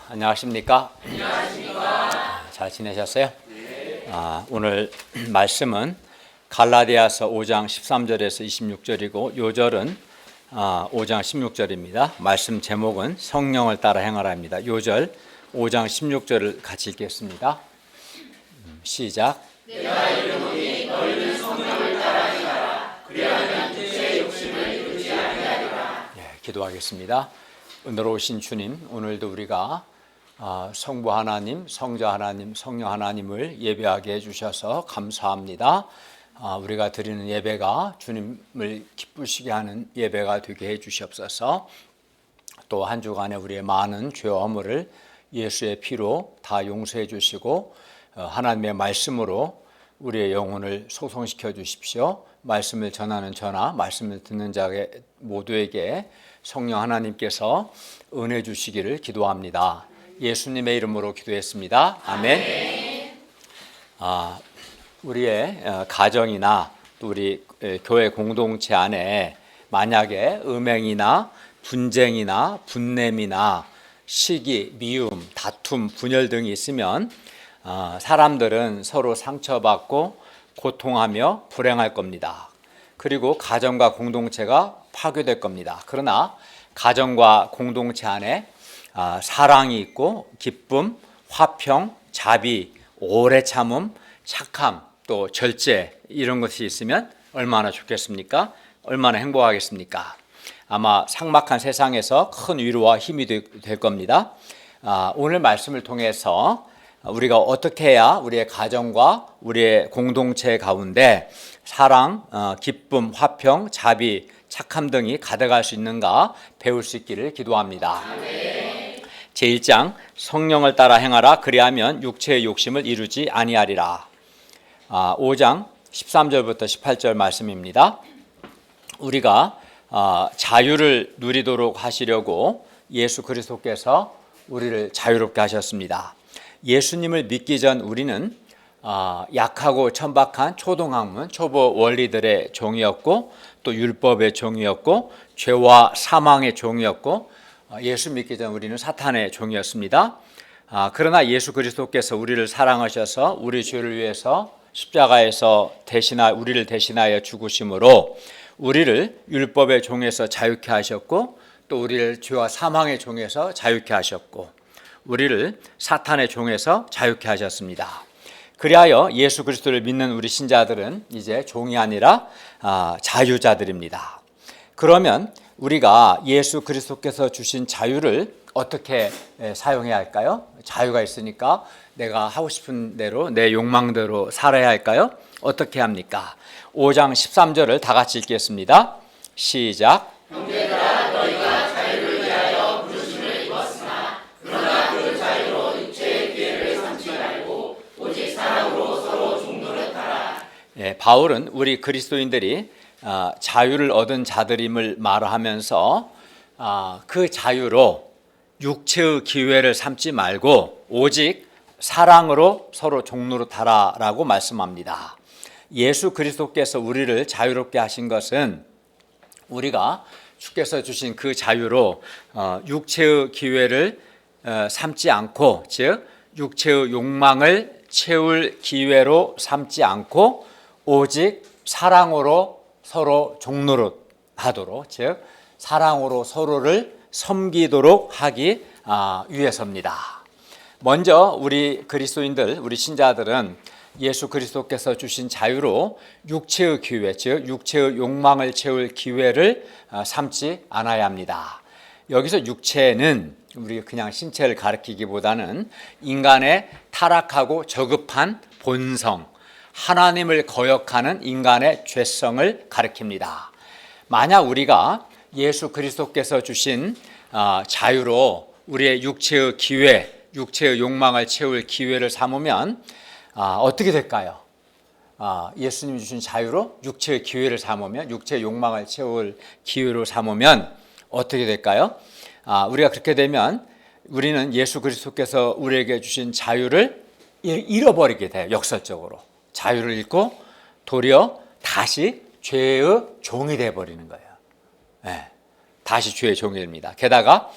안녕하십니까? 안녕하십니까? 잘 지내셨어요? 네. 오늘 말씀은 갈라디아서 5장 13절에서 26절이고 요절은 5장 16절입니다. 말씀 제목은 성령을 따라 행하라입니다. 요절 5장 16절을 같이 읽겠습니다. 시작. 내가 이르노니 너희는 성령을 따라 행하라. 그리하면 육체의 욕심을 이루지 아니하리라. 기도하겠습니다. 은혜로우신 주님, 오늘도 우리가 성부 하나님, 성자 하나님, 성령 하나님을 예배하게 해주셔서 감사합니다. 우리가 드리는 예배가 주님을 기쁘시게 하는 예배가 되게 해주시옵소서. 또 한 주간에 우리의 많은 죄와 허물을 예수의 피로 다 용서해 주시고 하나님의 말씀으로 우리의 영혼을 소성시켜 주십시오. 말씀을 전하는 저나 말씀을 듣는 자 모두에게 성령 하나님께서 은혜 주시기를 기도합니다. 예수님의 이름으로 기도했습니다. 아멘. 우리의 가정이나 또 우리 교회 공동체 안에 만약에 음행이나 분쟁이나 분냄이나 시기, 미움, 다툼, 분열 등이 있으면 사람들은 서로 상처받고 고통하며 불행할 겁니다. 그리고 가정과 공동체가 파괴될 겁니다. 그러나 가정과 공동체 안에 사랑이 있고 기쁨, 화평, 자비, 오래 참음, 착함, 또 절제 이런 것이 있으면 얼마나 좋겠습니까? 얼마나 행복하겠습니까? 아마 삭막한 세상에서 큰 위로와 힘이 될 겁니다. 오늘 말씀을 통해서 우리가 어떻게 해야 우리의 가정과 우리의 공동체 가운데 사랑, 기쁨, 화평, 자비, 착함 등이 가득할 수 있는가 배울 수 있기를 기도합니다. 제1장 성령을 따라 행하라. 그리하면 육체의 욕심을 이루지 아니하리라. 5장 13절부터 18절 말씀입니다. 우리가 자유를 누리도록 하시려고 예수 그리스도께서 우리를 자유롭게 하셨습니다. 예수님을 믿기 전 우리는 약하고 천박한 초등학문, 초보 원리들의 종이었고 또 율법의 종이었고 죄와 사망의 종이었고 예수 믿기 전 우리는 사탄의 종이었습니다. 그러나 예수 그리스도께서 우리를 사랑하셔서 우리 죄를 위해서 십자가에서 우리를 대신하여 죽으심으로 우리를 율법의 종에서 자유케 하셨고 또 우리를 죄와 사망의 종에서 자유케 하셨고 우리를 사탄의 종에서 자유케 하셨습니다. 그리하여 예수 그리스도를 믿는 우리 신자들은 이제 종이 아니라 자유자들입니다. 그러면 우리가 예수 그리스도께서 주신 자유를 어떻게 사용해야 할까요? 자유가 있으니까 내가 하고 싶은 대로 내 욕망대로 살아야 할까요? 어떻게 합니까? 5장 13절을 다 같이 읽겠습니다. 시작. 형제들아 너희가 자유를 위하여 부르심을 입었으나 그러나 그 자유로 육체의 기회를 삼지 말고 오직 사랑으로 서로 종노릇하라. 바울은 우리 그리스도인들이 자유를 얻은 자들임을 말하면서 그 자유로 육체의 기회를 삼지 말고 오직 사랑으로 서로 종노릇하라라고 말씀합니다. 예수 그리스도께서 우리를 자유롭게 하신 것은 우리가 주께서 주신 그 자유로 육체의 기회를 삼지 않고 즉 육체의 욕망을 채울 기회로 삼지 않고 오직 사랑으로 서로 종노릇하도록 즉 사랑으로 서로를 섬기도록 하기 위해서입니다. 먼저 우리 그리스도인들, 우리 신자들은 예수 그리스도께서 주신 자유로 육체의 기회, 즉 육체의 욕망을 채울 기회를 삼지 않아야 합니다. 여기서 육체는 우리 그냥 신체를 가리키기보다는 인간의 타락하고 저급한 본성, 하나님을 거역하는 인간의 죄성을 가리킵니다. 만약 우리가 예수 그리스도께서 주신 자유로 우리의 육체의 기회, 육체의 욕망을 채울 기회를 삼으면 어떻게 될까요? 예수님이 주신 자유로 육체의 기회를 삼으면, 육체의 욕망을 채울 기회로 삼으면 어떻게 될까요? 우리가 그렇게 되면 우리는 예수 그리스도께서 우리에게 주신 자유를 잃어버리게 돼요. 역설적으로 자유를 잃고 도리어 다시 죄의 종이 되어버리는 거예요. 다시 죄의 종이 됩니다. 게다가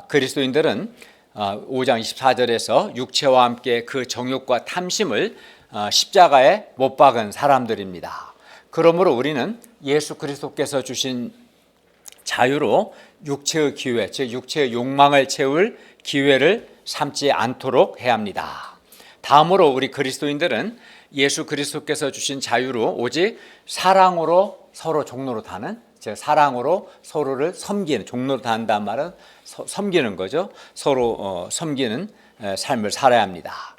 그리스도인들은 5장 24절에서 육체와 함께 그 정욕과 탐심을 십자가에 못 박은 사람들입니다. 그러므로 우리는 예수 그리스도께서 주신 자유로 육체의 기회, 즉 육체의 욕망을 채울 기회를 삼지 않도록 해야 합니다. 다음으로 우리 그리스도인들은 예수 그리스도께서 주신 자유로 오직 사랑으로 서로 종로로 타는, 즉 사랑으로 서로를 섬기는, 종로로 탄다는 말은 섬기는 거죠. 서로 섬기는 삶을 살아야 합니다.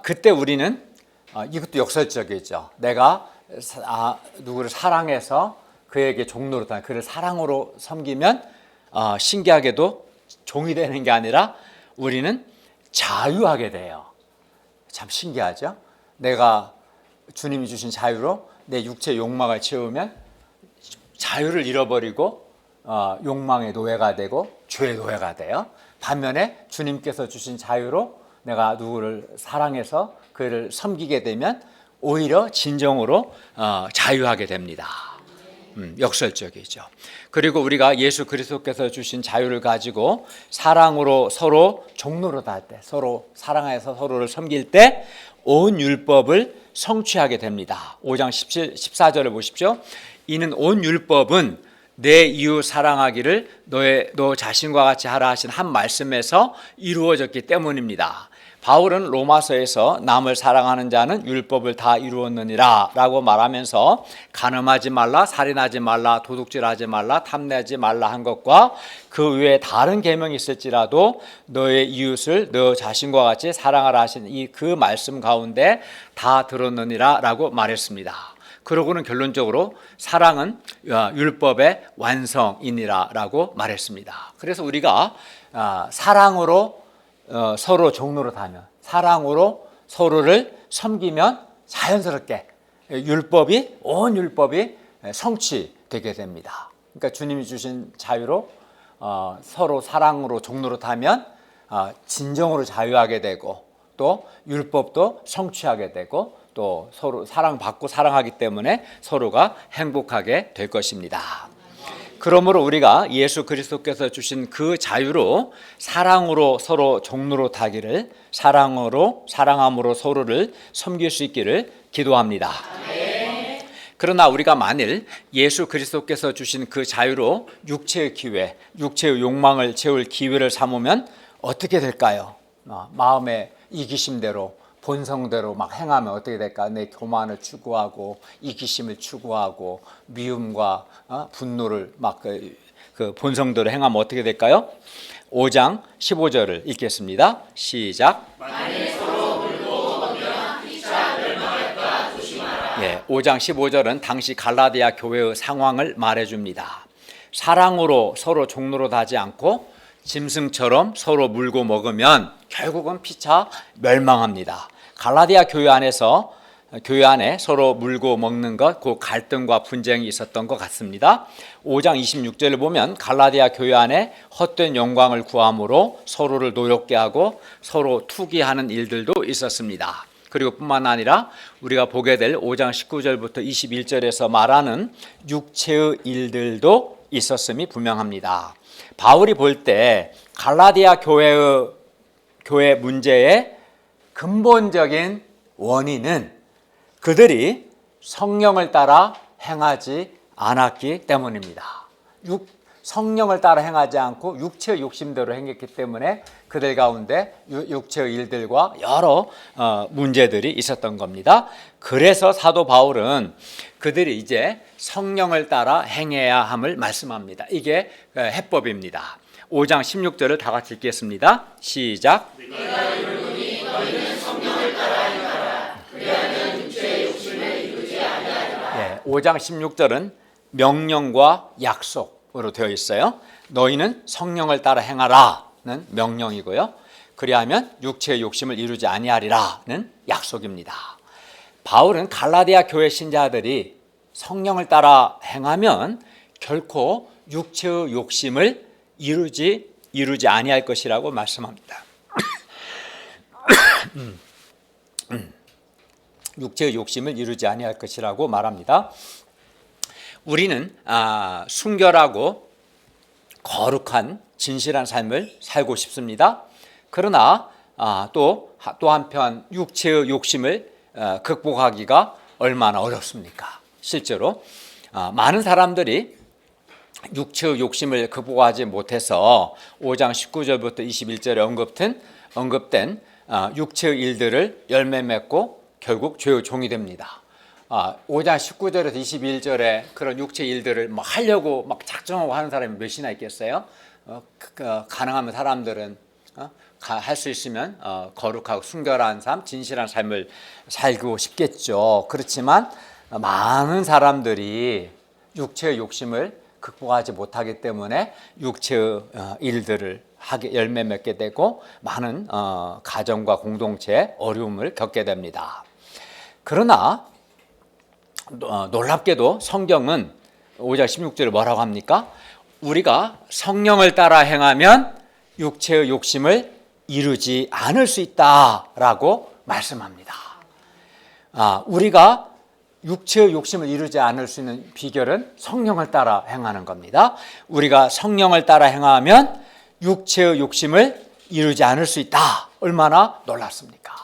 그때 우리는 이것도 역설적이죠. 내가 누구를 사랑해서 그에게 종로로 타는, 그를 사랑으로 섬기면 신기하게도 종이 되는 게 아니라 우리는 자유하게 돼요. 참 신기하죠. 내가 주님이 주신 자유로 내 육체 욕망을 채우면 자유를 잃어버리고 욕망의 노예가 되고 죄의 노예가 돼요. 반면에 주님께서 주신 자유로 내가 누구를 사랑해서 그를 섬기게 되면 오히려 진정으로 자유하게 됩니다. 역설적이죠. 그리고 우리가 예수 그리스도께서 주신 자유를 가지고 사랑으로 서로 종로로 달 때, 서로 사랑해서 서로를 섬길 때 온 율법을 성취하게 됩니다. 5장 14절을 보십시오. 이는 온 율법은 내 이웃 사랑하기를 너 자신과 같이 하라 하신 한 말씀에서 이루어졌기 때문입니다. 바울은 로마서에서 남을 사랑하는 자는 율법을 다 이루었느니라 라고 말하면서 간음하지 말라, 살인하지 말라, 도둑질하지 말라, 탐내지 말라 한 것과 그 외에 다른 계명이 있을지라도 너의 이웃을 너 자신과 같이 사랑하라 하신 이 그 말씀 가운데 다 들었느니라 라고 말했습니다. 그러고는 결론적으로 사랑은 율법의 완성이니라 라고 말했습니다. 그래서 우리가 사랑으로 서로 종로로 다면, 사랑으로 서로를 섬기면 자연스럽게 온 율법이 성취되게 됩니다. 그러니까 주님이 주신 자유로 서로 사랑으로 종로로 타면 진정으로 자유하게 되고 또 율법도 성취하게 되고 또 서로 사랑받고 사랑하기 때문에 서로가 행복하게 될 것입니다. 그러므로 우리가 예수 그리스도께서 주신 그 자유로 사랑으로 서로 종로로 타기를, 사랑함으로 서로를 섬길 수 있기를 기도합니다. 그러나 우리가 만일 예수 그리스도께서 주신 그 자유로 육체의 기회, 육체의 욕망을 채울 기회를 삼으면 어떻게 될까요? 마음의 이기심대로, 본성대로 막 행하면 어떻게 될까? 내 교만을 추구하고 이기심을 추구하고 미움과 분노를 막 그 본성대로 행하면 어떻게 될까요? 5장 15절을 읽겠습니다. 시작. 만일 서로 물고 먹으면 피차 멸망할까 조심하라. 5장 15절은 당시 갈라디아 교회의 상황을 말해줍니다. 사랑으로 서로 종로로 다지 않고 짐승처럼 서로 물고 먹으면 결국은 피차 멸망합니다. 갈라디아 교회 안에 서로 물고 먹는 것, 그 갈등과 분쟁이 있었던 것 같습니다. 5장 26절을 보면 갈라디아 교회 안에 헛된 영광을 구함으로 서로를 노엽게 하고 서로 투기하는 일들도 있었습니다. 그리고 뿐만 아니라 우리가 보게 될 5장 19절부터 21절에서 말하는 육체의 일들도 있었음이 분명합니다. 바울이 볼 때 갈라디아 교회 문제의 근본적인 원인은 그들이 성령을 따라 행하지 않았기 때문입니다. 성령을 따라 행하지 않고 육체의 욕심대로 행했기 때문에 그들 가운데 육체의 일들과 여러 문제들이 있었던 겁니다. 그래서 사도 바울은 그들이 이제 성령을 따라 행해야 함을 말씀합니다. 이게 해법입니다. 5장 16절을 다 같이 읽겠습니다. 시작. 내가 이르노니 너희는 성령을 따라 행하라. 그리하면 육체의 욕심을 이루지 아니하리라. 5장 16절은 명령과 약속으로 되어 있어요. 너희는 성령을 따라 행하라는 명령이고요. 그리하면 육체의 욕심을 이루지 아니하리라는 약속입니다. 바울은 갈라디아 교회 신자들이 성령을 따라 행하면 결코 육체의 욕심을 이루지 아니할 것이라고 말씀합니다. 육체의 욕심을 이루지 아니할 것이라고 말합니다. 우리는 순결하고 거룩한 진실한 삶을 살고 싶습니다. 그러나 또 한편 육체의 욕심을 극복하기가 얼마나 어렵습니까? 실제로 많은 사람들이 육체의 욕심을 극복하지 못해서 5장 19절부터 21절에 언급된 육체의 일들을 열매 맺고 결국 죄의 종이 됩니다. 5장 19절에서 21절에 그런 육체 일들을 막 하려고 막 작정하고 하는 사람이 몇이나 있겠어요? 가능하면 사람들은 할 수 있으면 거룩하고 순결한 삶, 진실한 삶을 살고 싶겠죠. 그렇지만 많은 사람들이 육체의 욕심을 극복하지 못하기 때문에 육체의 일들을 열매 맺게 되고 많은 가정과 공동체에 어려움을 겪게 됩니다. 그러나 놀랍게도 성경은 5장 16절에 뭐라고 합니까? 우리가 성령을 따라 행하면 육체의 욕심을 이루지 않을 수 있다라고 말씀합니다. 우리가 육체의 욕심을 이루지 않을 수 있는 비결은 성령을 따라 행하는 겁니다. 우리가 성령을 따라 행하면 육체의 욕심을 이루지 않을 수 있다. 얼마나 놀랍습니까?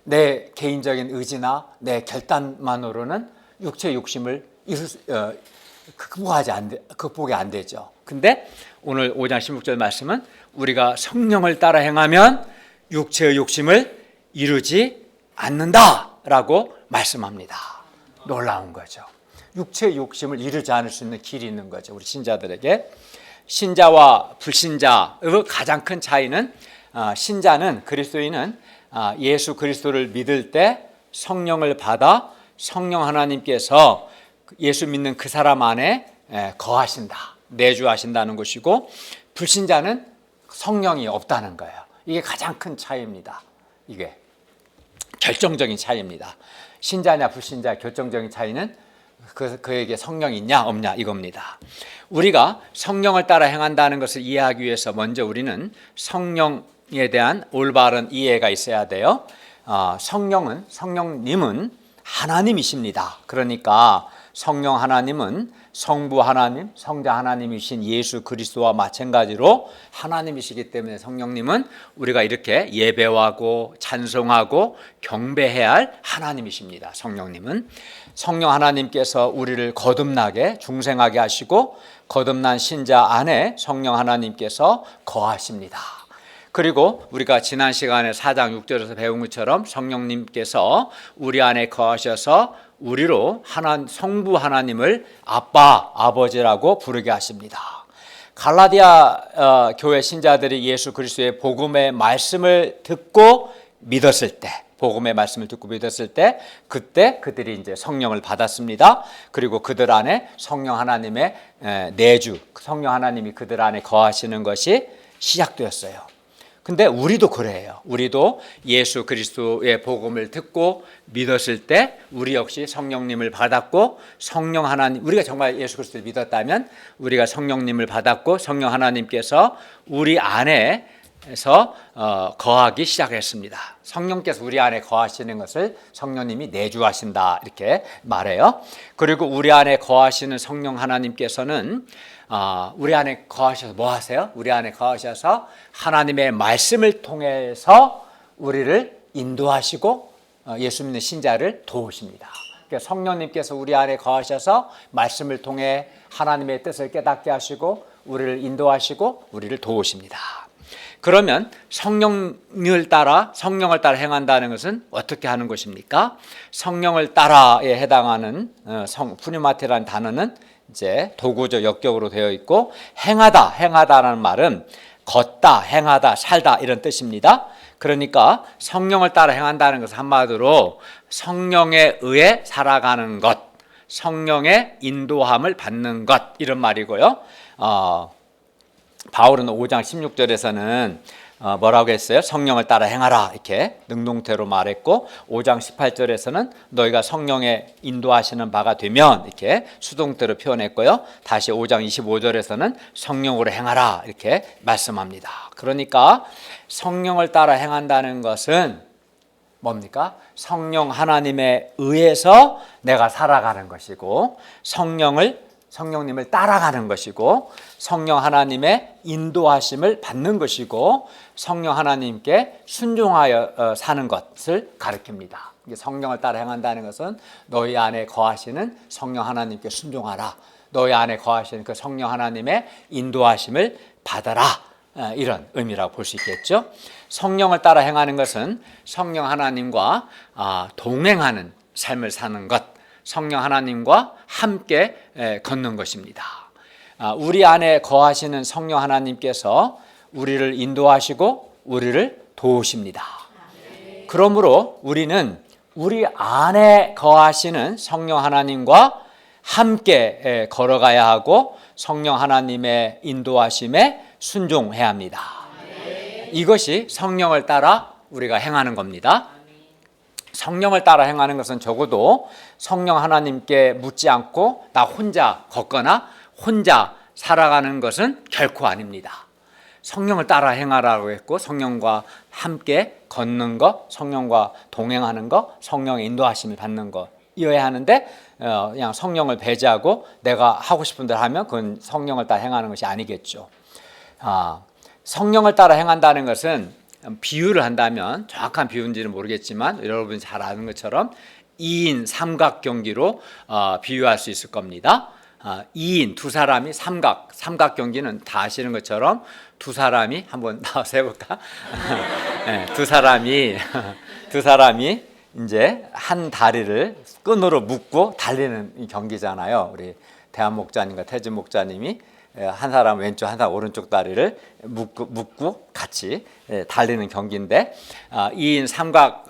내 개인적인 의지나 내 결단만으로는 육체의 욕심을 극복이 안 되죠. 근데 오늘 5장 16절 말씀은 우리가 성령을 따라 행하면 육체의 욕심을 이루지 않는다라고 말씀합니다. 놀라운 거죠. 육체의 욕심을 이루지 않을 수 있는 길이 있는 거죠. 우리 신자들에게. 신자와 불신자의 가장 큰 차이는 신자는 그리스도인은 예수 그리스도를 믿을 때 성령을 받아 성령 하나님께서 예수 믿는 그 사람 안에 거하신다, 내주하신다는 것이고, 불신자는 성령이 없다는 거예요. 이게 가장 큰 차이입니다. 이게 결정적인 차이입니다. 신자냐 불신자 결정적인 차이는 그에게 성령이 있냐 없냐 이겁니다. 우리가 성령을 따라 행한다는 것을 이해하기 위해서 먼저 우리는 성령에 대한 올바른 이해가 있어야 돼요. 성령님은 하나님이십니다. 그러니까 성령 하나님은 성부 하나님, 성자 하나님이신 예수 그리스도와 마찬가지로 하나님이시기 때문에 성령님은 우리가 이렇게 예배하고 찬송하고 경배해야 할 하나님이십니다. 성령님은 성령 하나님께서 우리를 거듭나게 중생하게 하시고 거듭난 신자 안에 성령 하나님께서 거하십니다. 그리고 우리가 지난 시간에 4장 6절에서 배운 것처럼 성령님께서 우리 안에 거하셔서 우리로 성부 하나님을 아빠, 아버지라고 부르게 하십니다. 갈라디아 교회 신자들이 예수 그리스도의 복음의 말씀을 듣고 믿었을 때, 그때 그들이 이제 성령을 받았습니다. 그리고 그들 안에 성령 하나님의 내주, 성령 하나님이 그들 안에 거하시는 것이 시작되었어요. 근데 우리도 그래요. 우리도 예수 그리스도의 복음을 듣고 믿었을 때 우리 역시 성령님을 받았고, 성령 하나님, 우리가 정말 예수 그리스도를 믿었다면 우리가 성령님을 받았고 성령 하나님께서 우리 안에서 거하기 시작했습니다. 성령께서 우리 안에 거하시는 것을 성령님이 내주하신다 이렇게 말해요. 그리고 우리 안에 거하시는 성령 하나님께서는 우리 안에 거하셔서 뭐 하세요? 우리 안에 거하셔서 하나님의 말씀을 통해서 우리를 인도하시고 예수 믿는 신자를 도우십니다. 그러니까 성령님께서 우리 안에 거하셔서 말씀을 통해 하나님의 뜻을 깨닫게 하시고 우리를 인도하시고 우리를 도우십니다. 그러면 성령을 따라 행한다는 것은 어떻게 하는 것입니까? 성령을 따라에 해당하는 푸니마테라는 단어는 이제 도구적 역격으로 되어 있고, 행하다라는 말은 걷다, 행하다, 살다 이런 뜻입니다. 그러니까 성령을 따라 행한다는 것은 한마디로 성령에 의해 살아가는 것, 성령의 인도함을 받는 것 이런 말이고요. 바울은 5장 16절에서는 뭐라고 했어요? 성령을 따라 행하라 이렇게 능동태로 말했고, 5장 18절에서는 너희가 성령의 인도하시는 바가 되면 이렇게 수동태로 표현했고요. 다시 5장 25절에서는 성령으로 행하라 이렇게 말씀합니다. 그러니까 성령을 따라 행한다는 것은 뭡니까? 성령 하나님에 의해서 내가 살아가는 것이고, 성령을 성령님을 따라가는 것이고 성령 하나님의 인도하심을 받는 것이고 성령 하나님께 순종하여 사는 것을 가리킵니다. 성령을 따라 행한다는 것은 너희 안에 거하시는 성령 하나님께 순종하라. 너희 안에 거하시는 그 성령 하나님의 인도하심을 받아라. 이런 의미라고 볼 수 있겠죠. 성령을 따라 행하는 것은 성령 하나님과 동행하는 삶을 사는 것, 성령 하나님과 함께 걷는 것입니다. 우리 안에 거하시는 성령 하나님께서 우리를 인도하시고 우리를 도우십니다. 그러므로 우리는 우리 안에 거하시는 성령 하나님과 함께 걸어가야 하고 성령 하나님의 인도하심에 순종해야 합니다. 이것이 성령을 따라 우리가 행하는 겁니다. 성령을 따라 행하는 것은 적어도 성령 하나님께 묻지 않고 나 혼자 걷거나 혼자 살아가는 것은 결코 아닙니다. 성령을 따라 행하라고 했고 성령과 함께 걷는 것, 성령과 동행하는 것, 성령의 인도하심을 받는 것이어야 하는데 그냥 성령을 배제하고 내가 하고 싶은 대로 하면 그건 성령을 따라 행하는 것이 아니겠죠. 성령을 따라 행한다는 것은 비유를 한다면 정확한 비유인지는 모르겠지만 여러분이 잘 아는 것처럼 2인 삼각경기로 비유할 수 있을 겁니다. 2인 두 사람이 삼각경기는 다 아시는 것처럼 두 사람이 한번 나와서 해볼까? 네, 두 사람이 이제 한 다리를 끈으로 묶고 달리는 경기잖아요. 우리 대한 목자님과 태진 목자님이 한 사람 왼쪽 한 사람 오른쪽 다리를 묶고 같이 달리는 경기인데 2인 삼각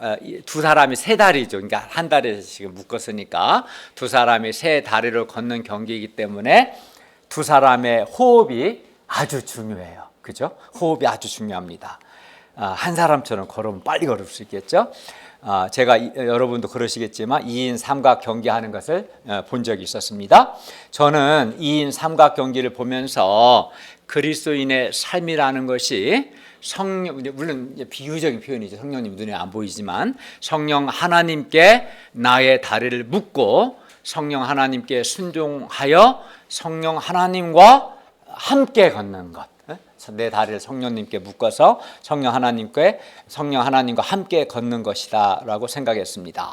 두 사람이 세 다리죠. 그러니까 한 다리에서 지금 묶었으니까 두 사람이 세 다리를 걷는 경기이기 때문에 두 사람의 호흡이 아주 중요해요. 그죠? 호흡이 아주 중요합니다. 한 사람처럼 걸으면 빨리 걸을 수 있겠죠? 제가 여러분도 그러시겠지만 2인 삼각 경기하는 것을 본 적이 있었습니다. 저는 2인 삼각 경기를 보면서 그리스도인의 삶이라는 것이 성령, 물론 비유적인 표현이죠. 성령님 눈에 안 보이지만 성령 하나님께 나의 다리를 묶고 성령 하나님께 순종하여 성령 하나님과 함께 걷는 것. 내 다리를 성령님께 묶어서 성령 하나님과 함께 걷는 것이다 라고 생각했습니다.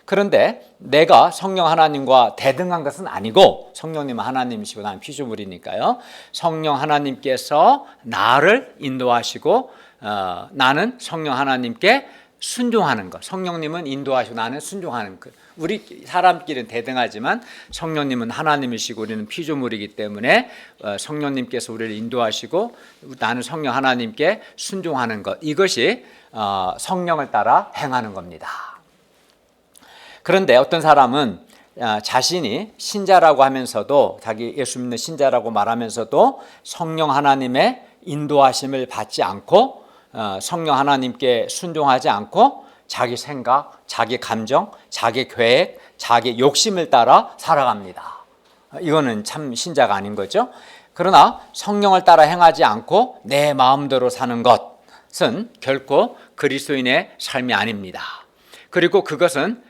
그런데 내가 성령 하나님과 대등한 것은 아니고 성령님은 하나님이시고 나는 피조물이니까요. 성령 하나님께서 나를 인도하시고 나는 성령 하나님께 순종하는 것. 성령님은 인도하시고 나는 순종하는 것. 우리 사람끼리는 대등하지만 성령님은 하나님이시고 우리는 피조물이기 때문에 성령님께서 우리를 인도하시고 나는 성령 하나님께 순종하는 것. 이것이 성령을 따라 행하는 겁니다. 그런데 어떤 사람은 자신이 신자라고 하면서도 자기 예수 믿는 신자라고 말하면서도 성령 하나님의 인도하심을 받지 않고 성령 하나님께 순종하지 않고 자기 생각, 자기 감정, 자기 계획, 자기 욕심을 따라 살아갑니다. 이거는 참 신자가 아닌 거죠. 그러나 성령을 따라 행하지 않고 내 마음대로 사는 것은 결코 그리스도인의 삶이 아닙니다. 그리고 그것은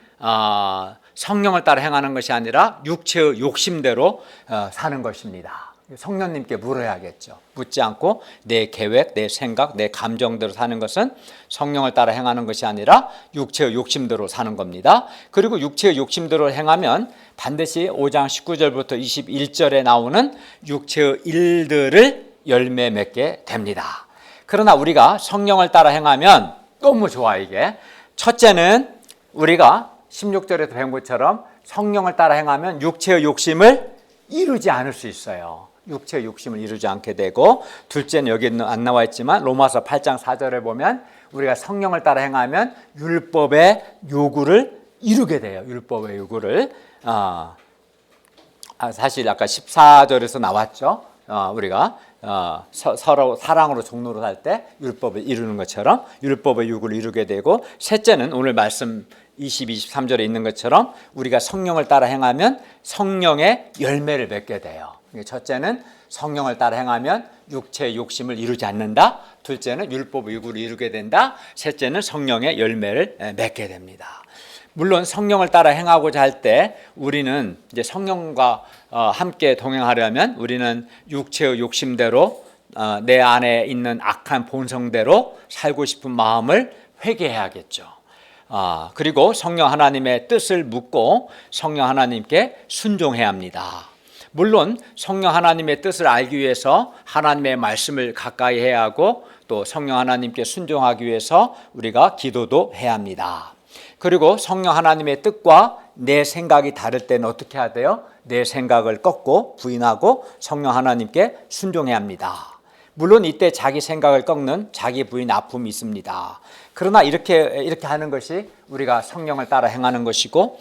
성령을 따라 행하는 것이 아니라 육체의 욕심대로 사는 것입니다. 성령님께 물어야겠죠. 묻지 않고 내 계획, 내 생각, 내 감정대로 사는 것은 성령을 따라 행하는 것이 아니라 육체의 욕심대로 사는 겁니다. 그리고 육체의 욕심대로 행하면 반드시 5장 19절부터 21절에 나오는 육체의 일들을 열매 맺게 됩니다. 그러나 우리가 성령을 따라 행하면 너무 좋아 이게. 첫째는 우리가 16절에서 배운 것처럼 성령을 따라 행하면 육체의 욕심을 이루지 않을 수 있어요. 육체의 욕심을 이루지 않게 되고, 둘째는 여기는 안 나와 있지만 로마서 8장 4절에 보면 우리가 성령을 따라 행하면 율법의 요구를 이루게 돼요. 율법의 요구를. 사실 아까 14절에서 나왔죠. 우리가 서로 사랑으로 종로로 살 때 율법을 이루는 것처럼 율법의 요구를 이루게 되고, 셋째는 오늘 말씀 20, 23절에 있는 것처럼 우리가 성령을 따라 행하면 성령의 열매를 맺게 돼요. 첫째는 성령을 따라 행하면 육체의 욕심을 이루지 않는다. 둘째는 율법의 요구를 이루게 된다. 셋째는 성령의 열매를 맺게 됩니다. 물론 성령을 따라 행하고자 할 때 우리는 이제 성령과 함께 동행하려면 우리는 육체의 욕심대로 내 안에 있는 악한 본성대로 살고 싶은 마음을 회개해야겠죠. 그리고 성령 하나님의 뜻을 묻고 성령 하나님께 순종해야 합니다. 물론 성령 하나님의 뜻을 알기 위해서 하나님의 말씀을 가까이 해야 하고 또 성령 하나님께 순종하기 위해서 우리가 기도도 해야 합니다. 그리고 성령 하나님의 뜻과 내 생각이 다를 때는 어떻게 해야 돼요? 내 생각을 꺾고 부인하고 성령 하나님께 순종해야 합니다. 물론 이때 자기 생각을 꺾는 자기 부인 아픔이 있습니다. 그러나 이렇게 하는 것이 우리가 성령을 따라 행하는 것이고,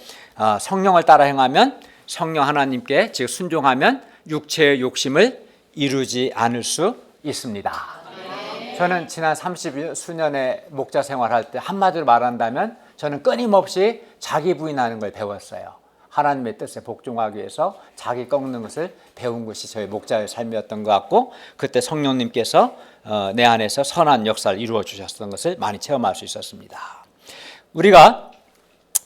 성령을 따라 행하면 성령 하나님께 즉 순종하면 육체의 욕심을 이루지 않을 수 있습니다. 저는 지난 30수년의 목자 생활할 때 한마디로 말한다면 저는 끊임없이 자기 부인하는 걸 배웠어요. 하나님의 뜻에 복종하기 위해서 자기 꺾는 것을 배운 것이 저희 목자의 삶이었던 것 같고, 그때 성령님께서 내 안에서 선한 역사를 이루어 주셨던 것을 많이 체험할 수 있었습니다. 우리가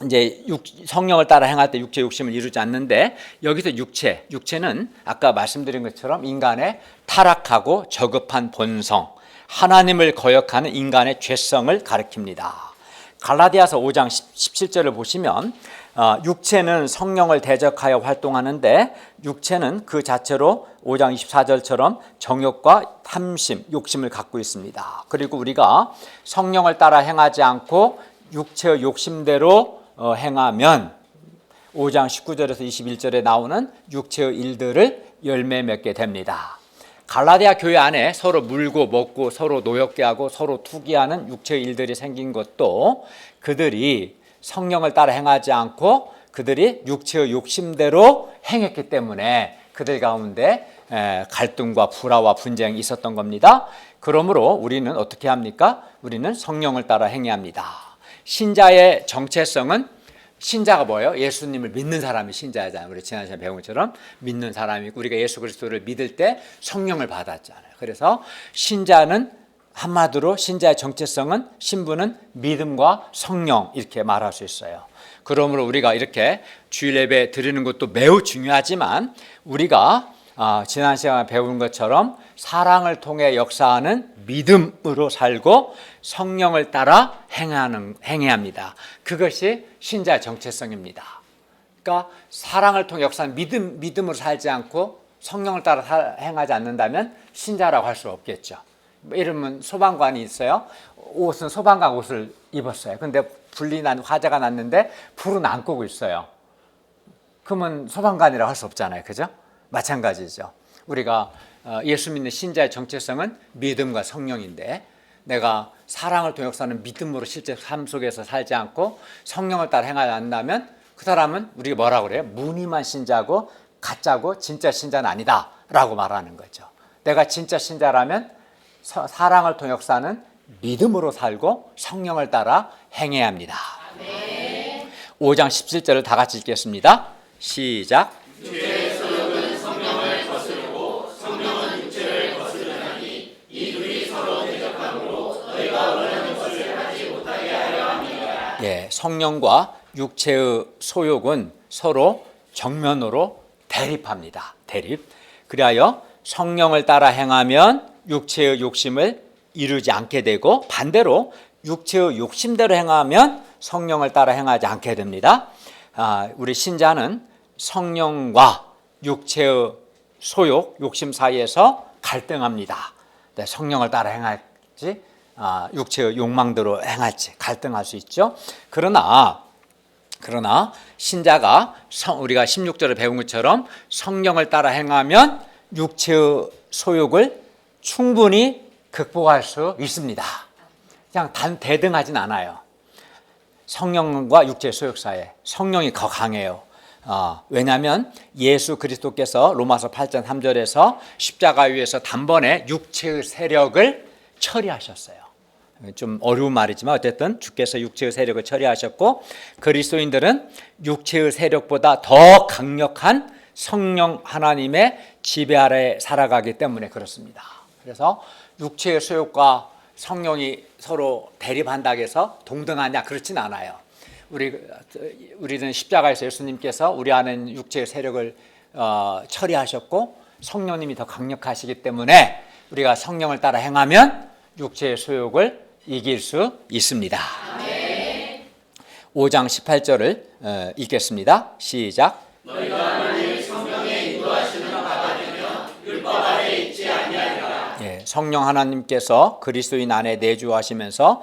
이제 성령을 따라 행할 때 육체 욕심을 이루지 않는데, 여기서 육체는 아까 말씀드린 것처럼 인간의 타락하고 저급한 본성, 하나님을 거역하는 인간의 죄성을 가리킵니다. 갈라디아서 5장 17절을 보시면 육체는 성령을 대적하여 활동하는데 육체는 그 자체로 5장 24절처럼 정욕과 탐심, 욕심을 갖고 있습니다. 그리고 우리가 성령을 따라 행하지 않고 육체의 욕심대로 행하면 5장 19절에서 21절에 나오는 육체의 일들을 열매 맺게 됩니다. 갈라디아 교회 안에 서로 물고 먹고 서로 노엽게 하고 서로 투기하는 육체의 일들이 생긴 것도 그들이 성령을 따라 행하지 않고 그들이 육체의 욕심대로 행했기 때문에 그들 가운데 갈등과 불화와 분쟁이 있었던 겁니다. 그러므로 우리는 어떻게 합니까? 우리는 성령을 따라 행해야 합니다. 신자의 정체성은, 신자가 뭐예요? 예수님을 믿는 사람이 신자잖아요. 우리 지난 시간에 배운 것처럼 믿는 사람이고, 우리가 예수 그리스도를 믿을 때 성령을 받았잖아요. 그래서 신자는 한마디로 신자의 정체성은, 신분은 믿음과 성령, 이렇게 말할 수 있어요. 그러므로 우리가 이렇게 주일 예배 드리는 것도 매우 중요하지만 우리가 지난 시간에 배운 것처럼 사랑을 통해 역사하는 믿음으로 살고 성령을 따라 행해야 합니다. 그것이 신자의 정체성입니다. 그러니까 사랑을 통해 역사하는 믿음으로 살지 않고 성령을 따라 행하지 않는다면 신자라고 할 수 없겠죠. 이러면 소방관이 있어요. 옷은 소방관 옷을 입었어요. 근데 화재가 났는데 불은 안 끄고 있어요. 그러면 소방관이라고 할 수 없잖아요. 그죠? 마찬가지죠. 우리가 예수 믿는 신자의 정체성은 믿음과 성령인데, 내가 사랑을 통해 역사하는 믿음으로 실제 삶 속에서 살지 않고 성령을 따라 행하지 않는다면 그 사람은 우리가 뭐라고 그래요? 무늬만 신자고 가짜고 진짜 신자는 아니다 라고 말하는 거죠. 내가 진짜 신자라면 사랑을 통해 역사하는 믿음으로 살고 성령을 따라 행해야 합니다. 아멘. 5장 17절을 다 같이 읽겠습니다. 시작. 주의 소욕은 성령을 거스르고 성령은 육체를 거스르나니 이 둘이 서로 대적함으로 너희가 원하는 것을 하지 못하게 하려 합니다. 예, 성령과 육체의 소욕은 서로 정면으로 대립합니다. 대립. 그리하여 성령을 따라 행하면 육체의 욕심을 이루지 않게 되고, 반대로 육체의 욕심대로 행하면 성령을 따라 행하지 않게 됩니다. 우리 신자는 성령과 육체의 소욕, 욕심 사이에서 갈등합니다. 성령을 따라 행할지 육체의 욕망대로 행할지 갈등할 수 있죠. 그러나 신자가 우리가 16절에 배운 것처럼 성령을 따라 행하면 육체의 소욕을 충분히 극복할 수 있습니다. 그냥 대등하진 않아요. 성령과 육체의 소욕 사이에 성령이 더 강해요. 왜냐하면 예수 그리스도께서 로마서 8장 3절에서 십자가 위에서 단번에 육체의 세력을 처리하셨어요. 좀 어려운 말이지만 어쨌든 주께서 육체의 세력을 처리하셨고, 그리스도인들은 육체의 세력보다 더 강력한 성령 하나님의 지배 아래 살아가기 때문에 그렇습니다. 그래서 육체의 소욕과 성령이 서로 대립한다고 해서 동등하냐, 그렇진 않아요. 우리는 십자가에서 예수님께서 우리 안에 육체의 세력을 처리하셨고 성령님이 더 강력하시기 때문에 우리가 성령을 따라 행하면 육체의 소욕을 이길 수 있습니다. 5장 18절을 읽겠습니다. 시작. 너희가 하나님의 성령의 인도하심을 받아들여 율법 아래 있지 아니하리라. 성령 하나님께서 그리스도인 안에 내주하시면서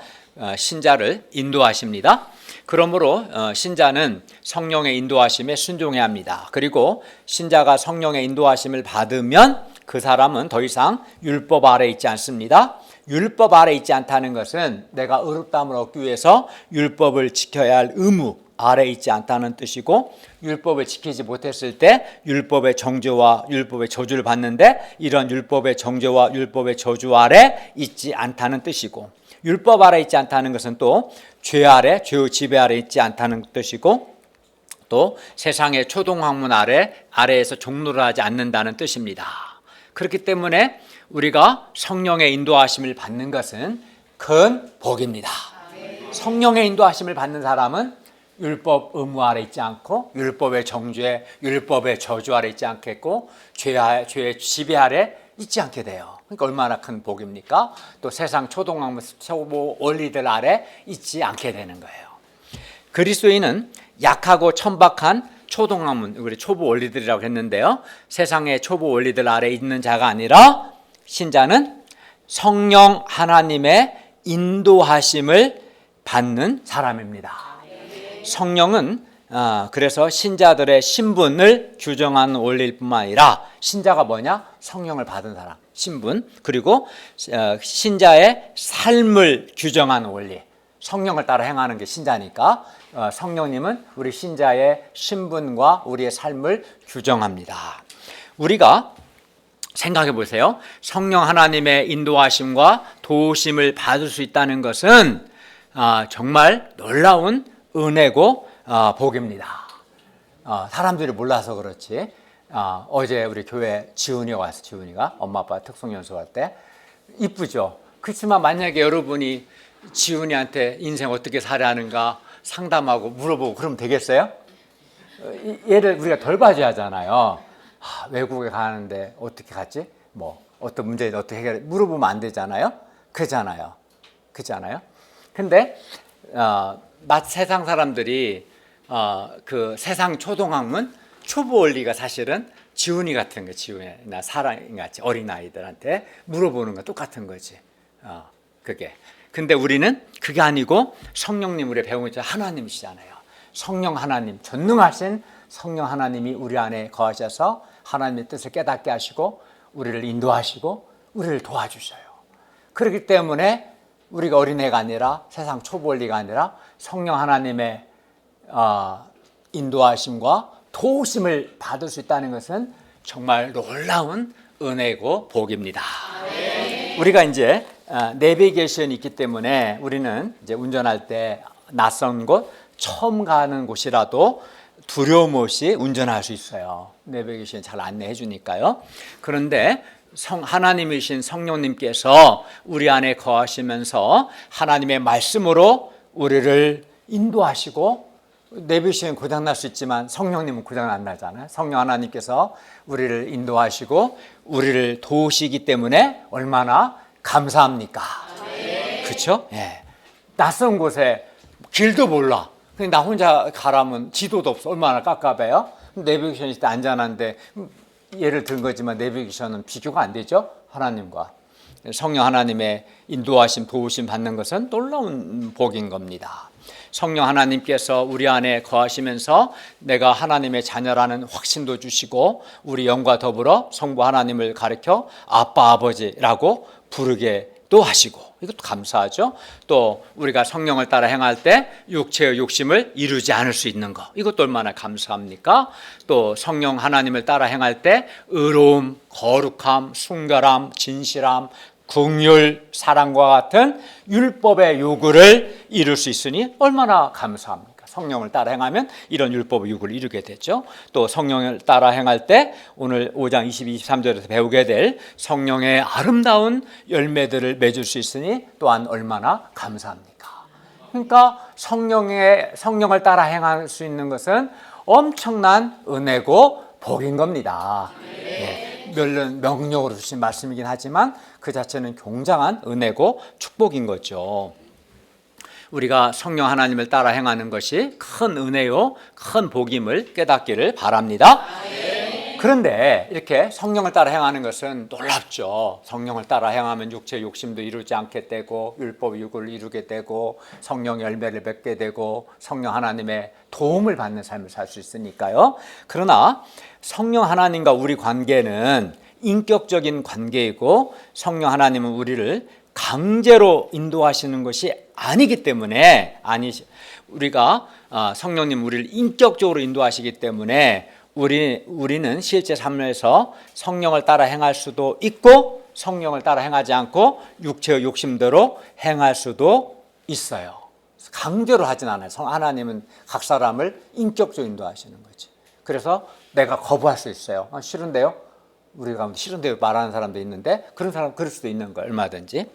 신자를 인도하십니다. 그러므로 신자는 성령의 인도하심에 순종해야 합니다. 그리고 신자가 성령의 인도하심을 받으면 그 사람은 더 이상 율법 아래 있지 않습니다. 율법 아래 있지 않다는 것은 내가 의롭다함을 얻기 위해서 율법을 지켜야 할 의무 아래 있지 않다는 뜻이고, 율법을 지키지 못했을 때 율법의 정죄와 율법의 저주를 받는데 이런 율법의 정죄와 율법의 저주 아래 있지 않다는 뜻이고, 율법 아래 있지 않다는 것은 또 죄 아래, 죄의 지배 아래 있지 않다는 뜻이고, 또 세상의 초동학문 아래에서 종노를 하지 않는다는 뜻입니다. 그렇기 때문에 우리가 성령의 인도하심을 받는 것은 큰 복입니다. 성령의 인도하심을 받는 사람은 율법 의무 아래 있지 않고 율법의 정죄, 율법의 저주 아래 있지 않겠고 죄의 지배 아래 있지 않게 돼요. 그러니까 얼마나 큰 복입니까? 또 세상 초동학문, 초보 원리들 아래 있지 않게 되는 거예요. 그리스도인은 약하고 천박한 초동학문, 우리 초보 원리들이라고 했는데요. 세상의 초보 원리들 아래 있는 자가 아니라 신자는 성령 하나님의 인도하심을 받는 사람입니다. 성령은 그래서 신자들의 신분을 규정하는 원리일 뿐만 아니라 신자가 뭐냐? 성령을 받은 사람, 신분, 그리고 신자의 삶을 규정하는 원리, 성령을 따라 행하는 게 신자니까 성령님은 우리 신자의 신분과 우리의 삶을 규정합니다. 우리가 생각해 보세요. 성령 하나님의 인도하심과 도우심을 받을 수 있다는 것은 정말 놀라운 은혜고 복입니다. 사람들이 몰라서 그렇지. 어제 우리 교회 지훈이가 왔어. 지훈이가 엄마 아빠 특송연수 갈 때 이쁘죠. 그렇지만 만약에 여러분이 지훈이한테 인생 어떻게 살아하는가 상담하고 물어보고 그러면 되겠어요? 얘를 우리가 덜 봐줘야 하잖아요. 외국에 가는데 어떻게 갔지? 뭐 어떤 문제를 어떻게 해결해? 물어보면 안 되잖아요. 그렇잖아요. 근데 세상 사람들이 그 세상 초동학문, 초보 원리가 사실은 지훈이 같은 거, 지훈이나 사랑같이 어린 아이들한테 물어보는 거 똑같은 거지. 그게. 근데 우리는 그게 아니고 성령님 우리 배우는 하나님이시잖아요. 성령 하나님, 전능하신 성령 하나님이 우리 안에 거하셔서 하나님의 뜻을 깨닫게 하시고 우리를 인도하시고 우리를 도와주셔요. 그렇기 때문에 우리가 어린애가 아니라 세상 초보 원리가 아니라 성령 하나님의 인도하심과 도우심을 받을 수 있다는 것은 정말 놀라운 은혜고 복입니다. 우리가 이제 내비게이션이 있기 때문에 우리는 이제 운전할 때 낯선 곳, 처음 가는 곳이라도 두려움 없이 운전할 수 있어요. 내비게이션이 잘 안내해 주니까요. 그런데 하나님이신 성령님께서 우리 안에 거하시면서 하나님의 말씀으로 우리를 인도하시고, 내비게이션은 고장날 수 있지만 성령님은 고장 안 나잖아요. 성령 하나님께서 우리를 인도하시고 우리를 도우시기 때문에 얼마나 감사합니까? 그렇죠? 예. 낯선 곳에 길도 몰라. 그냥 나 혼자 가라면 지도도 없어. 얼마나 깝깝해요? 내비게이션이 있을 때 안전한데, 예를 든 거지만 내비게이션은 비교가 안 되죠? 하나님과. 성령 하나님의 인도하심, 도우심 받는 것은 놀라운 복인 겁니다. 성령 하나님께서 우리 안에 거하시면서 내가 하나님의 자녀라는 확신도 주시고 우리 영과 더불어 성부 하나님을 가리켜 아빠 아버지라고 부르게도 하시고, 이것도 감사하죠. 또 우리가 성령을 따라 행할 때 육체의 욕심을 이루지 않을 수 있는 것, 이것도 얼마나 감사합니까? 또 성령 하나님을 따라 행할 때 의로움, 거룩함, 순결함, 진실함, 긍휼, 사랑과 같은 율법의 요구를 이룰 수 있으니 얼마나 감사합니까? 성령을 따라 행하면 이런 율법의 요구를 이루게 되죠. 또 성령을 따라 행할 때 오늘 5장 22, 23절에서 배우게 될 성령의 아름다운 열매들을 맺을 수 있으니 또한 얼마나 감사합니까? 그러니까 성령을 따라 행할 수 있는 것은 엄청난 은혜고 복인 겁니다. 네. 물론 명령으로 주신 말씀이긴 하지만 그 자체는 굉장한 은혜고 축복인 거죠. 우리가 성령 하나님을 따라 행하는 것이 큰 은혜요, 큰 복임을 깨닫기를 바랍니다. 그런데 이렇게 성령을 따라 행하는 것은 놀랍죠. 성령을 따라 행하면 육체의 욕심도 이루지 않게 되고 율법 유구를 이루게 되고 성령 열매를 맺게 되고 성령 하나님의 도움을 받는 삶을 살 수 있으니까요. 그러나 성령 하나님과 우리 관계는 인격적인 관계이고 성령 하나님은 우리를 강제로 인도하시는 것이 아니기 때문에 우리가 성령님 우리를 인격적으로 인도하시기 때문에 우리는 실제 삶에서 성령을 따라 행할 수도 있고 성령을 따라 행하지 않고 육체의 욕심대로 행할 수도 있어요. 강제로 하진 않아요. 하나님은 각 사람을 인격적으로 인도하시는 거지. 그래서 내가 거부할 수 있어요. 싫은데요? 우리가 싫은데요 말하는 사람도 있는데 그런 사람 그럴 수도 있는 거예요. 얼마든지.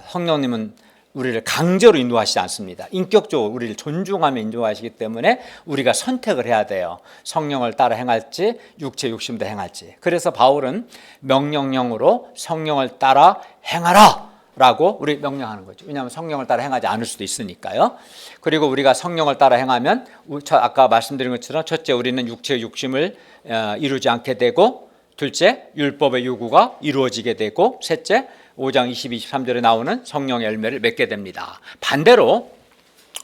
성령님은 우리를 강제로 인도하시지 않습니다. 인격적으로 우리를 존중하며 인도하시기 때문에 우리가 선택을 해야 돼요. 성령을 따라 행할지 육체 욕심도 행할지. 그래서 바울은 명령령으로 성령을 따라 행하라 라고 우리 명령하는 거죠. 왜냐하면 성령을 따라 행하지 않을 수도 있으니까요. 그리고 우리가 성령을 따라 행하면 아까 말씀드린 것처럼 첫째 우리는 육체의 욕심을 이루지 않게 되고 둘째 율법의 요구가 이루어지게 되고 셋째 5장 22, 23절에 나오는 성령의 열매를 맺게 됩니다. 반대로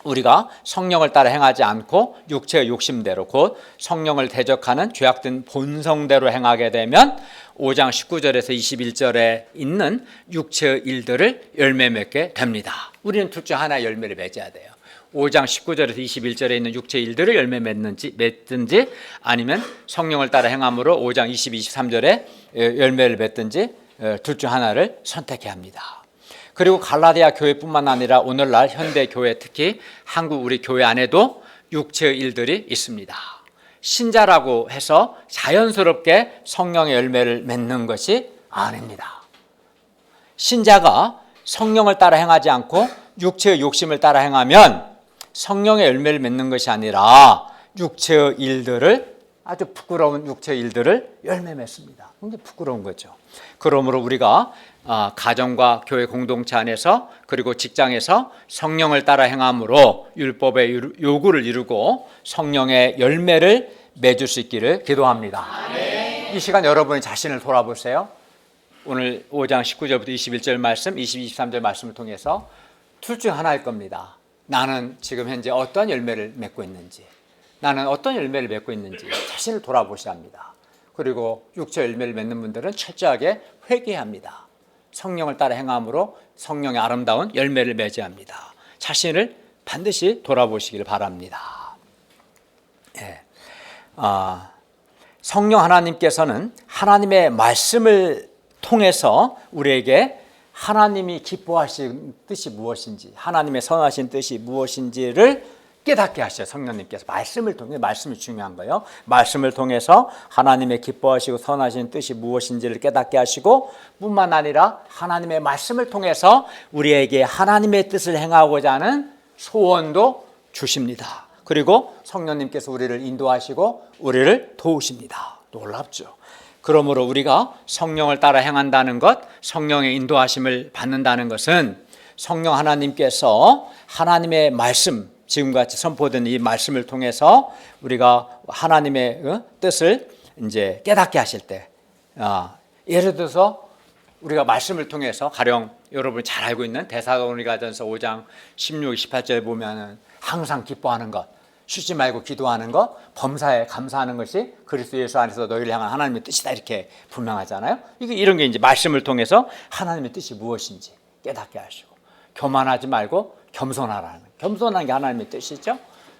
우리가 성령을 따라 행하지 않고 육체의 욕심대로 곧 성령을 대적하는 죄악된 본성대로 행하게 되면 5장 19절에서 21절에 있는 육체의 일들을 열매 맺게 됩니다. 우리는 둘 중 하나의 열매를 맺어야 돼요. 5장 19절에서 21절에 있는 육체의 일들을 열매 맺든지 아니면 성령을 따라 행함으로 5장 22, 23절에 열매를 맺든지 둘 중 하나를 선택해야 합니다. 그리고 갈라디아 교회뿐만 아니라 오늘날 현대 교회 특히 한국 우리 교회 안에도 육체의 일들이 있습니다. 신자라고 해서 자연스럽게 성령의 열매를 맺는 것이 아닙니다. 신자가 성령을 따라 행하지 않고 육체의 욕심을 따라 행하면 성령의 열매를 맺는 것이 아니라 육체의 일들을 아주 부끄러운 육체의 일들을 열매 맺습니다. 굉장히 부끄러운 거죠. 그러므로 우리가 가정과 교회 공동체 안에서 그리고 직장에서 성령을 따라 행함으로 율법의 요구를 이루고 성령의 열매를 맺을 수 있기를 기도합니다. 아멘. 이 시간 여러분이 자신을 돌아보세요. 오늘 5장 19절부터 21절 말씀, 22, 23절 말씀을 통해서 둘 중 하나일 겁니다. 나는 지금 현재 어떤 열매를 맺고 있는지, 나는 어떤 열매를 맺고 있는지 자신을 돌아보셔야 합니다. 그리고 육체 열매를 맺는 분들은 철저하게 회개해야 합니다. 성령을 따라 행함으로 성령의 아름다운 열매를 맺어야 합니다. 자신을 반드시 돌아보시길 바랍니다. 예. 성령 하나님께서는 하나님의 말씀을 통해서 우리에게 하나님이 기뻐하신 뜻이 무엇인지, 하나님의 선하신 뜻이 무엇인지를 깨닫게 하셔요. 성령님께서 말씀을 통해, 말씀이 중요한 거예요. 말씀을 통해서 하나님의 기뻐하시고 선하신 뜻이 무엇인지를 깨닫게 하시고 뿐만 아니라 하나님의 말씀을 통해서 우리에게 하나님의 뜻을 행하고자 하는 소원도 주십니다. 그리고 성령님께서 우리를 인도하시고 우리를 도우십니다. 놀랍죠. 그러므로 우리가 성령을 따라 행한다는 것, 성령의 인도하심을 받는다는 것은 성령 하나님께서 하나님의 말씀, 지금같이 선포된 이 말씀을 통해서 우리가 하나님의 뜻을 이제 깨닫게 하실 때, 예를 들어서 우리가 말씀을 통해서 가령 여러분이 잘 알고 있는 데살로니가전서 5장 16, 18절에 보면은 항상 기뻐하는 것, 쉬지 말고 기도하는 것, 범사에 감사하는 것이 그리스도 예수 안에서 너희를 향한 하나님의 뜻이다 이렇게 분명하잖아요. 이런 게 이제 말씀을 통해서 하나님의 뜻이 무엇인지 깨닫게 하시고 교만하지 말고 겸손하라는, 겸손한 게 하나님의 뜻이죠.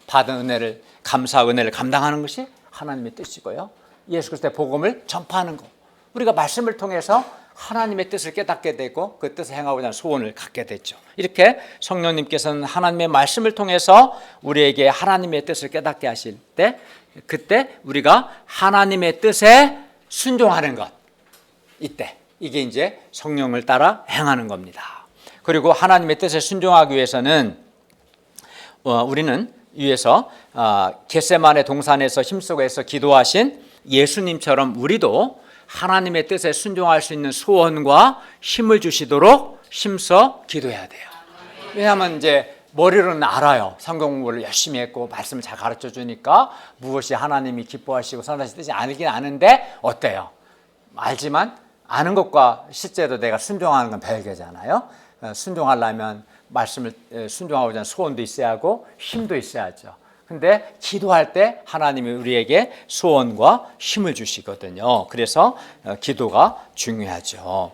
받은 은혜를, 감사 은혜를 감당하는 것이 하나님의 뜻이고요. 예수 그리스도의 복음을 전파하는 것, 우리가 말씀을 통해서 하나님의 뜻을 깨닫게 되고 그 뜻을 행하고자 하는 소원을 갖게 됐죠. 이렇게 성령님께서는 하나님의 말씀을 통해서 우리에게 하나님의 뜻을 깨닫게 하실 때, 그때 우리가 하나님의 뜻에 순종하는 것, 이게 이제 성령을 따라 행하는 겁니다. 그리고 하나님의 뜻에 순종하기 위해서는 우리는 위에서 겟세마네 동산에서 힘쓰고해서 기도하신 예수님처럼 우리도 하나님의 뜻에 순종할 수 있는 소원과 힘을 주시도록 힘써 기도해야 돼요. 왜냐하면 이제 머리로는 알아요. 성경 공부를 열심히 했고 말씀을 잘 가르쳐 주니까 무엇이 하나님이 기뻐하시고 선하신 뜻이 알긴 아는데 어때요? 알지만 아는 것과 실제로 내가 순종하는 건 별개잖아요. 순종하려면 말씀을 순종하고자 하는 소원도 있어야 하고 힘도 있어야죠. 근데 기도할 때 하나님이 우리에게 소원과 힘을 주시거든요. 그래서 기도가 중요하죠.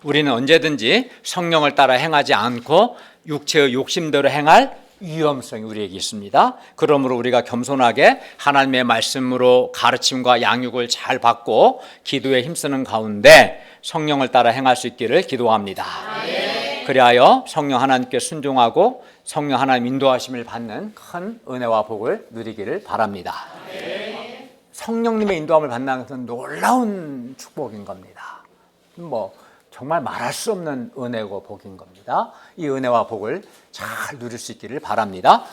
우리는 언제든지 성령을 따라 행하지 않고 육체의 욕심대로 행할 위험성이 우리에게 있습니다. 그러므로 우리가 겸손하게 하나님의 말씀으로 가르침과 양육을 잘 받고 기도에 힘쓰는 가운데 성령을 따라 행할 수 있기를 기도합니다. 그리하여 성령 하나님께 순종하고 성령 하나님 인도하심을 받는 큰 은혜와 복을 누리기를 바랍니다. 성령님의 인도함을 받는 것은 놀라운 축복인 겁니다. 정말 말할 수 없는 은혜고 복인 겁니다. 이 은혜와 복을 잘 누릴 수 있기를 바랍니다.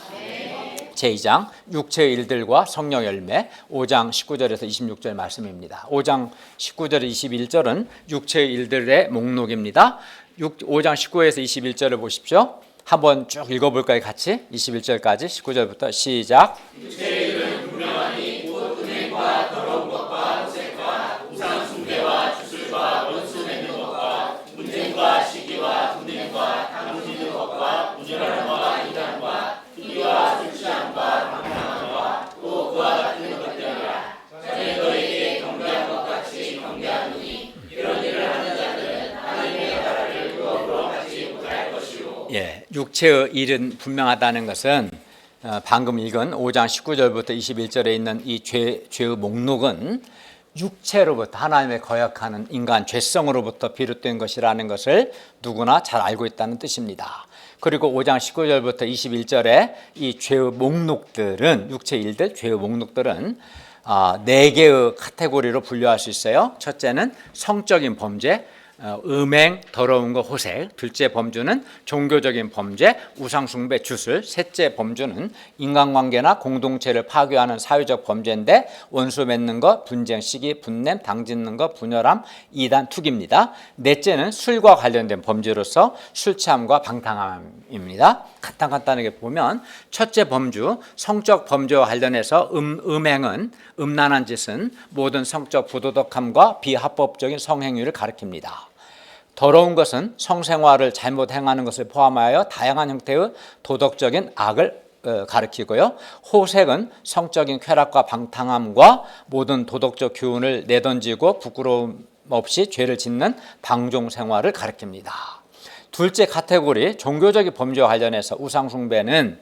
제2장 육체의 일들과 성령 열매 5장 19절에서 26절 말씀입니다. 5장 19절에서 21절은 육체의 일들의 목록입니다. 5장 19에서 21절을 보십시오. 한번 쭉 읽어볼까요? 같이 21절까지 19절부터 시작. 육체의 일은 분명하니 곧 은행과 더러운 것과 호색과 우상 숭배와 주술과 원수 맺는 것과 분쟁과 시기와 분쟁과 당지는 것과 부지런함과 이단과 희와 술 취함과 방탕함과 또 그와 같은 것들이라. 전에 너에게 경계한 것 같이 경계하노니 이런 일을 하는 자들은 하나님의 나라를 유업으로 받지 못할 것이요. 육체의 일은 분명하다는 것은 방금 읽은 5장 19절부터 21절에 있는 이 죄의 목록은 육체로부터 하나님의 거역하는 인간 죄성으로부터 비롯된 것이라는 것을 누구나 잘 알고 있다는 뜻입니다. 그리고 5장 19절부터 21절에 이 죄의 목록들은 육체 일들 죄의 목록들은 4개의 카테고리로 분류할 수 있어요. 첫째는 성적인 범죄, 음행, 더러운 거, 호색. 둘째 범주는 종교적인 범죄, 우상숭배, 주술. 셋째 범주는 인간관계나 공동체를 파괴하는 사회적 범죄인데 원수 맺는 것, 분쟁, 시기, 분냄, 당짓는 것, 분열함, 이단, 투기입니다. 넷째는 술과 관련된 범죄로서 술 취함과 방탕함입니다. 간단하게 보면 첫째 범주, 성적 범죄와 관련해서 음행은 음란한 짓은 모든 성적 부도덕함과 비합법적인 성행위를 가리킵니다. 더러운 것은 성생활을 잘못 행하는 것을 포함하여 다양한 형태의 도덕적인 악을 가리키고요. 호색은 성적인 쾌락과 방탕함과 모든 도덕적 교훈을 내던지고 부끄러움 없이 죄를 짓는 방종 생활을 가리킵니다. 둘째 카테고리 종교적인 범죄와 관련해서 우상숭배는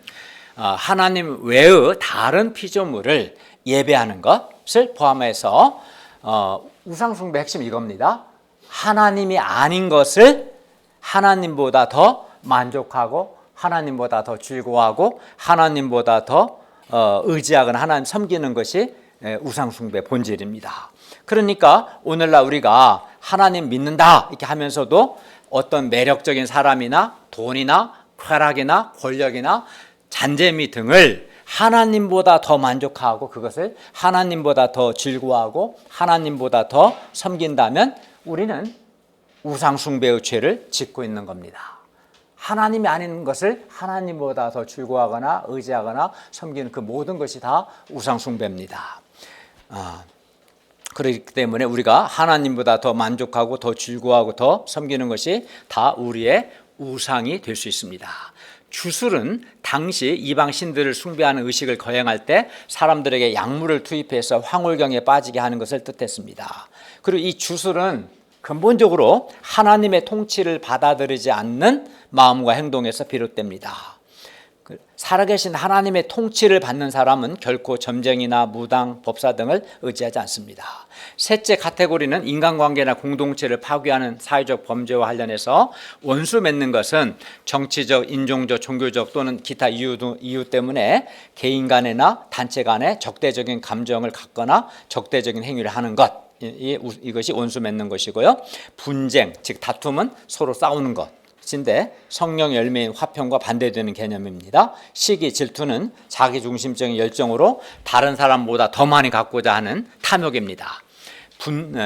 하나님 외의 다른 피조물을 예배하는 것을 포함해서 우상숭배 핵심이 이겁니다. 하나님이 아닌 것을 하나님보다 더 만족하고 하나님보다 더 즐거워하고 하나님보다 더 의지하거나 하나님 섬기는 것이 우상숭배 본질입니다. 그러니까 오늘날 우리가 하나님 믿는다 이렇게 하면서도 어떤 매력적인 사람이나 돈이나 쾌락이나 권력이나 잔재미 등을 하나님보다 더 만족하고 그것을 하나님보다 더 즐거워하고 하나님보다 더 섬긴다면 우리는 우상숭배의 죄를 짓고 있는 겁니다. 하나님이 아닌 것을 하나님보다 더 즐거워하거나 의지하거나 섬기는 그 모든 것이 다 우상숭배입니다. 그렇기 때문에 우리가 하나님보다 더 만족하고 더 즐거워하고 더 섬기는 것이 다 우리의 우상이 될 수 있습니다. 주술은 당시 이방 신들을 숭배하는 의식을 거행할 때 사람들에게 약물을 투입해서 황홀경에 빠지게 하는 것을 뜻했습니다. 그리고 이 주술은 근본적으로 하나님의 통치를 받아들이지 않는 마음과 행동에서 비롯됩니다. 살아계신 하나님의 통치를 받는 사람은 결코 점쟁이나 무당, 법사 등을 의지하지 않습니다. 셋째 카테고리는 인간관계나 공동체를 파괴하는 사회적 범죄와 관련해서 원수 맺는 것은 정치적, 인종적, 종교적 또는 기타 이유 때문에 개인 간이나 단체 간에 적대적인 감정을 갖거나 적대적인 행위를 하는 것, 이것이 원수 맺는 것이고요. 분쟁, 즉 다툼은 서로 싸우는 것, 진데 성령의 열매인 화평과 반대되는 개념입니다. 시기, 질투는 자기중심적인 열정으로 다른 사람보다 더 많이 갖고자 하는 탐욕입니다.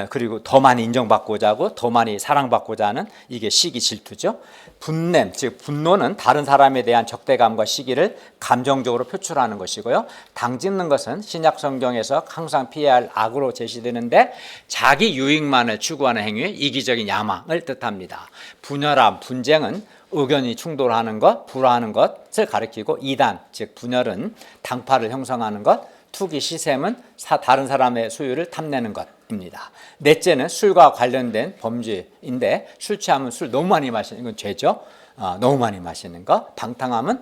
그리고 더 많이 인정받고자 하고 더 많이 사랑받고자 하는 이게 시기, 질투죠. 분냄, 즉 분노는 다른 사람에 대한 적대감과 시기를 감정적으로 표출하는 것이고요. 당짓는 것은 신약 성경에서 항상 피해야 할 악으로 제시되는데 자기 유익만을 추구하는 행위, 이기적인 야망을 뜻합니다. 분열함, 분쟁은 의견이 충돌하는 것, 불화하는 것을 가리키고 이단, 즉 분열은 당파를 형성하는 것, 투기, 시샘은 다른 사람의 소유를 탐내는 것입니다. 넷째는 술과 관련된 범죄인데 술 취하면 술 너무 많이 마시는 건 죄죠. 너무 많이 마시는 것. 방탕함은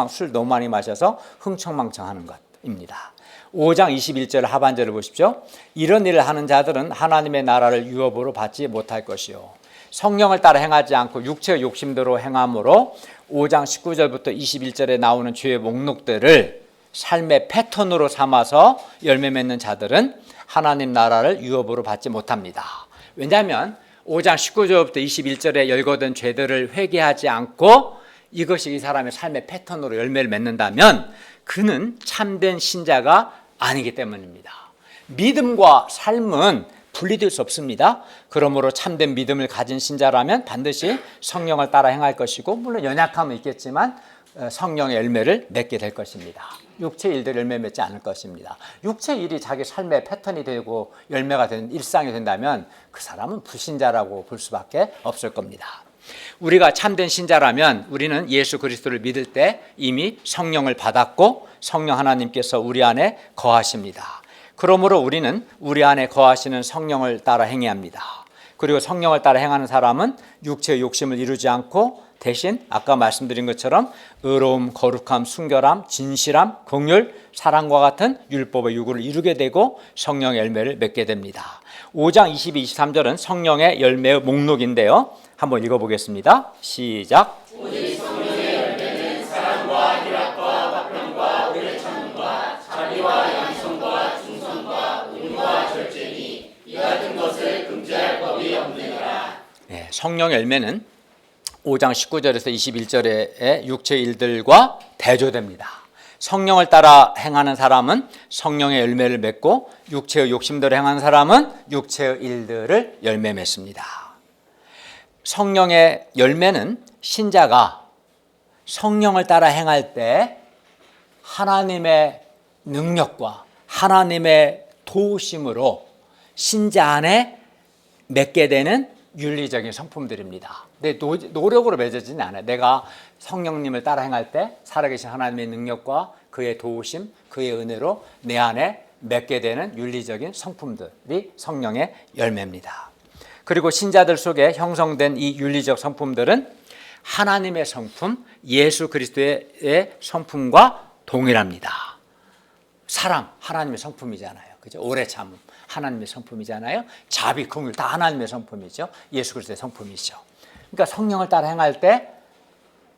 술 너무 많이 마셔서 흥청망청하는 것입니다. 5장 21절 하반절을 보십시오. 이런 일을 하는 자들은 하나님의 나라를 유업으로 받지 못할 것이요. 성령을 따라 행하지 않고 육체의 욕심대로 행함으로 5장 19절부터 21절에 나오는 죄의 목록들을 삶의 패턴으로 삼아서 열매 맺는 자들은 하나님 나라를 유업으로 받지 못합니다. 왜냐하면 5장 19절부터 21절에 열거된 죄들을 회개하지 않고 이것이 이 사람의 삶의 패턴으로 열매를 맺는다면 그는 참된 신자가 아니기 때문입니다. 믿음과 삶은 분리될 수 없습니다. 그러므로 참된 믿음을 가진 신자라면 반드시 성령을 따라 행할 것이고 물론 연약함은 있겠지만 성령의 열매를 맺게 될 것입니다. 육체 일들 열매 맺지 않을 것입니다. 육체 일이 자기 삶의 패턴이 되고 열매가 되는 일상이 된다면 그 사람은 불신자라고 볼 수밖에 없을 겁니다. 우리가 참된 신자라면 우리는 예수 그리스도를 믿을 때 이미 성령을 받았고 성령 하나님께서 우리 안에 거하십니다. 그러므로 우리는 우리 안에 거하시는 성령을 따라 행해야 합니다. 그리고 성령을 따라 행하는 사람은 육체의 욕심을 이루지 않고 대신 아까 말씀드린 것처럼 의로움, 거룩함, 순결함, 진실함, 긍휼, 사랑과 같은 율법의 요구를 이루게 되고 성령의 열매를 맺게 됩니다. 5장 22, 23절은 성령의 열매의 목록인데요. 한번 읽어보겠습니다. 시작. 오직 성령의 열매는 사랑과 희락과 화평과 오래 참음과 자비와 양성과 충성과 의와 절제니 이 같은 것을 금지할 법이 없느니라. 네, 성령의 열매는 5장 19절에서 21절의 육체의 일들과 대조됩니다. 성령을 따라 행하는 사람은 성령의 열매를 맺고 육체의 욕심대로 행하는 사람은 육체의 일들을 열매 맺습니다. 성령의 열매는 신자가 성령을 따라 행할 때 하나님의 능력과 하나님의 도우심으로 신자 안에 맺게 되는 윤리적인 성품들입니다. 내 노력으로 맺어지는 않아요. 내가 성령님을 따라 행할 때 살아계신 하나님의 능력과 그의 도우심, 그의 은혜로 내 안에 맺게 되는 윤리적인 성품들이 성령의 열매입니다. 그리고 신자들 속에 형성된 이 윤리적 성품들은 하나님의 성품, 예수 그리스도의 성품과 동일합니다. 사랑, 하나님의 성품이잖아요. 그죠? 오래 참음, 하나님의 성품이잖아요. 자비, 긍휼 다 하나님의 성품이죠. 예수 그리스도의 성품이죠. 그러니까 성령을 따라 행할 때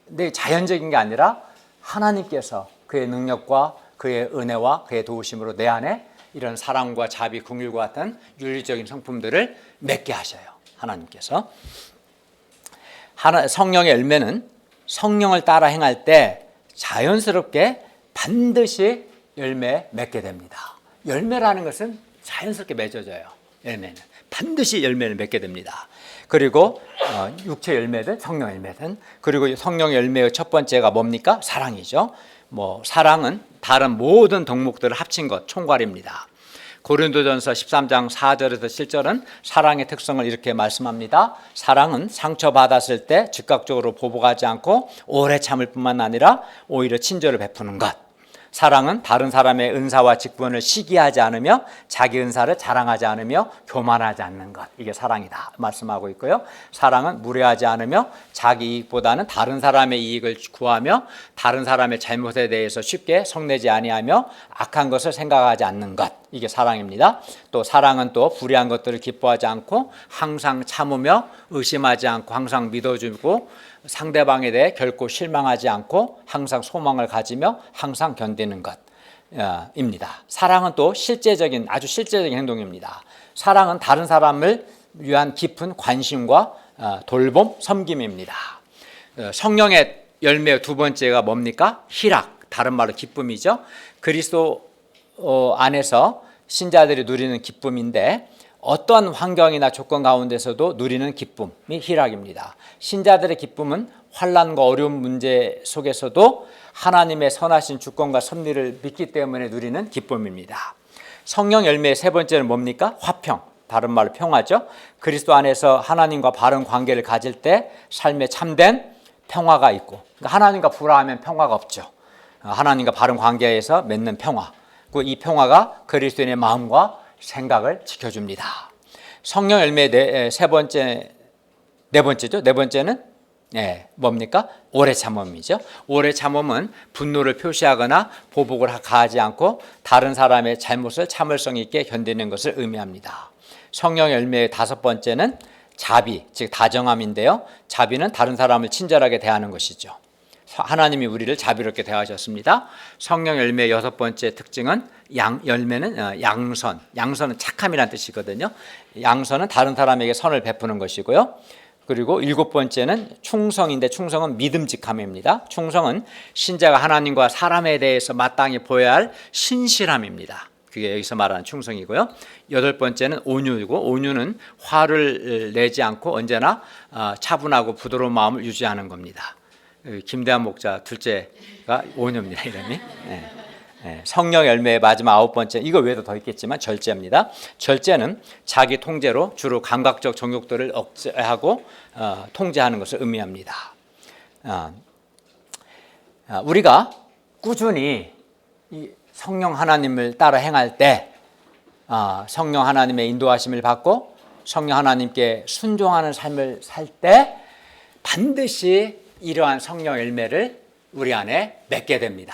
내 자연적인 게 아니라 하나님께서 그의 능력과 그의 은혜와 그의 도우심으로 내 안에 이런 사랑과 자비, 긍휼과 같은 윤리적인 성품들을 맺게 하셔요. 하나님께서. 성령의 열매는 성령을 따라 행할 때 자연스럽게 반드시 열매 맺게 됩니다. 열매라는 것은 자연스럽게 맺어져요. 열매는 반드시 열매를 맺게 됩니다. 그리고 육체 열매든 성령 열매든 그리고 성령 열매의 첫 번째가 뭡니까? 사랑이죠. 사랑은 다른 모든 덕목들을 합친 것 총괄입니다. 고린도전서 13장 4절에서 7절은 사랑의 특성을 이렇게 말씀합니다. 사랑은 상처받았을 때 즉각적으로 보복하지 않고 오래 참을 뿐만 아니라 오히려 친절을 베푸는 것. 사랑은 다른 사람의 은사와 직분을 시기하지 않으며 자기 은사를 자랑하지 않으며 교만하지 않는 것. 이게 사랑이다 말씀하고 있고요. 사랑은 무례하지 않으며 자기 이익보다는 다른 사람의 이익을 구하며 다른 사람의 잘못에 대해서 쉽게 성내지 아니하며 악한 것을 생각하지 않는 것. 이게 사랑입니다. 또 사랑은 또 불의한 것들을 기뻐하지 않고 항상 참으며 의심하지 않고 항상 믿어주고 상대방에 대해 결코 실망하지 않고 항상 소망을 가지며 항상 견디는 것입니다. 사랑은 또 아주 실제적인 행동입니다. 사랑은 다른 사람을 위한 깊은 관심과 돌봄, 섬김입니다. 성령의 열매 두 번째가 뭡니까? 희락, 다른 말로 기쁨이죠. 그리스도 안에서 신자들이 누리는 기쁨인데 어떤 환경이나 조건 가운데서도 누리는 기쁨이 희락입니다. 신자들의 기쁨은 환난과 어려운 문제 속에서도 하나님의 선하신 주권과 섭리를 믿기 때문에 누리는 기쁨입니다. 성령 열매의 세 번째는 뭡니까? 화평, 다른 말로 평화죠. 그리스도 안에서 하나님과 바른 관계를 가질 때 삶에 참된 평화가 있고, 그러니까 하나님과 불화하면 평화가 없죠. 하나님과 바른 관계에서 맺는 평화, 이 평화가 그리스도인의 마음과 생각을 지켜줍니다. 성령 열매의 네 번째는 뭡니까? 오래 참음이죠. 오래 참음은 분노를 표시하거나 보복을 가하지 않고 다른 사람의 잘못을 참을성 있게 견디는 것을 의미합니다. 성령 열매의 다섯 번째는 자비, 즉 다정함인데요. 자비는 다른 사람을 친절하게 대하는 것이죠. 하나님이 우리를 자비롭게 대하셨습니다. 성령 열매의 여섯 번째 특징은 열매는 양선. 양선은 착함이라는 뜻이거든요. 양선은 다른 사람에게 선을 베푸는 것이고요. 그리고 일곱 번째는 충성인데 충성은 믿음직함입니다. 충성은 신자가 하나님과 사람에 대해서 마땅히 보여야 할 신실함입니다. 그게 여기서 말하는 충성이고요. 여덟 번째는 온유이고 온유는 화를 내지 않고 언제나 차분하고 부드러운 마음을 유지하는 겁니다. 김대한 목자 둘째가 온유입니다. 이름이. 성령 열매의 마지막 아홉 번째, 이거 외에도 더 있겠지만 절제입니다. 절제는 자기 통제로 주로 감각적 정욕들을 억제하고 통제하는 것을 의미합니다. 우리가 꾸준히 이 성령 하나님을 따라 행할 때 성령 하나님의 인도하심을 받고 성령 하나님께 순종하는 삶을 살 때 반드시 이러한 성령 열매를 우리 안에 맺게 됩니다.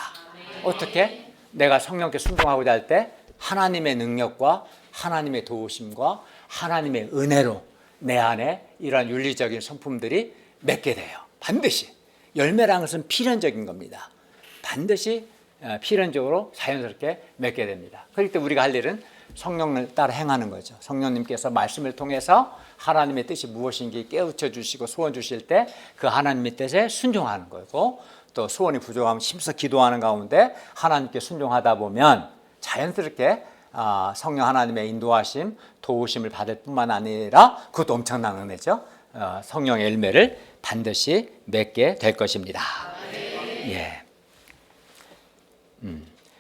어떻게? 내가 성령께 순종하고자 할 때 하나님의 능력과 하나님의 도우심과 하나님의 은혜로 내 안에 이러한 윤리적인 성품들이 맺게 돼요. 반드시. 열매라는 것은 필연적인 겁니다. 반드시 필연적으로 자연스럽게 맺게 됩니다. 그럴 때 우리가 할 일은 성령을 따라 행하는 거죠. 성령님께서 말씀을 통해서 하나님의 뜻이 무엇인지 깨우쳐 주시고 소원 주실 때 그 하나님의 뜻에 순종하는 거고, 또 소원이 부족하면 힘써 기도하는 가운데 하나님께 순종하다 보면 자연스럽게 성령 하나님의 인도하심, 도우심을 받을 뿐만 아니라 그것도 엄청난 은혜죠. 성령의 열매를 반드시 맺게 될 것입니다. 예.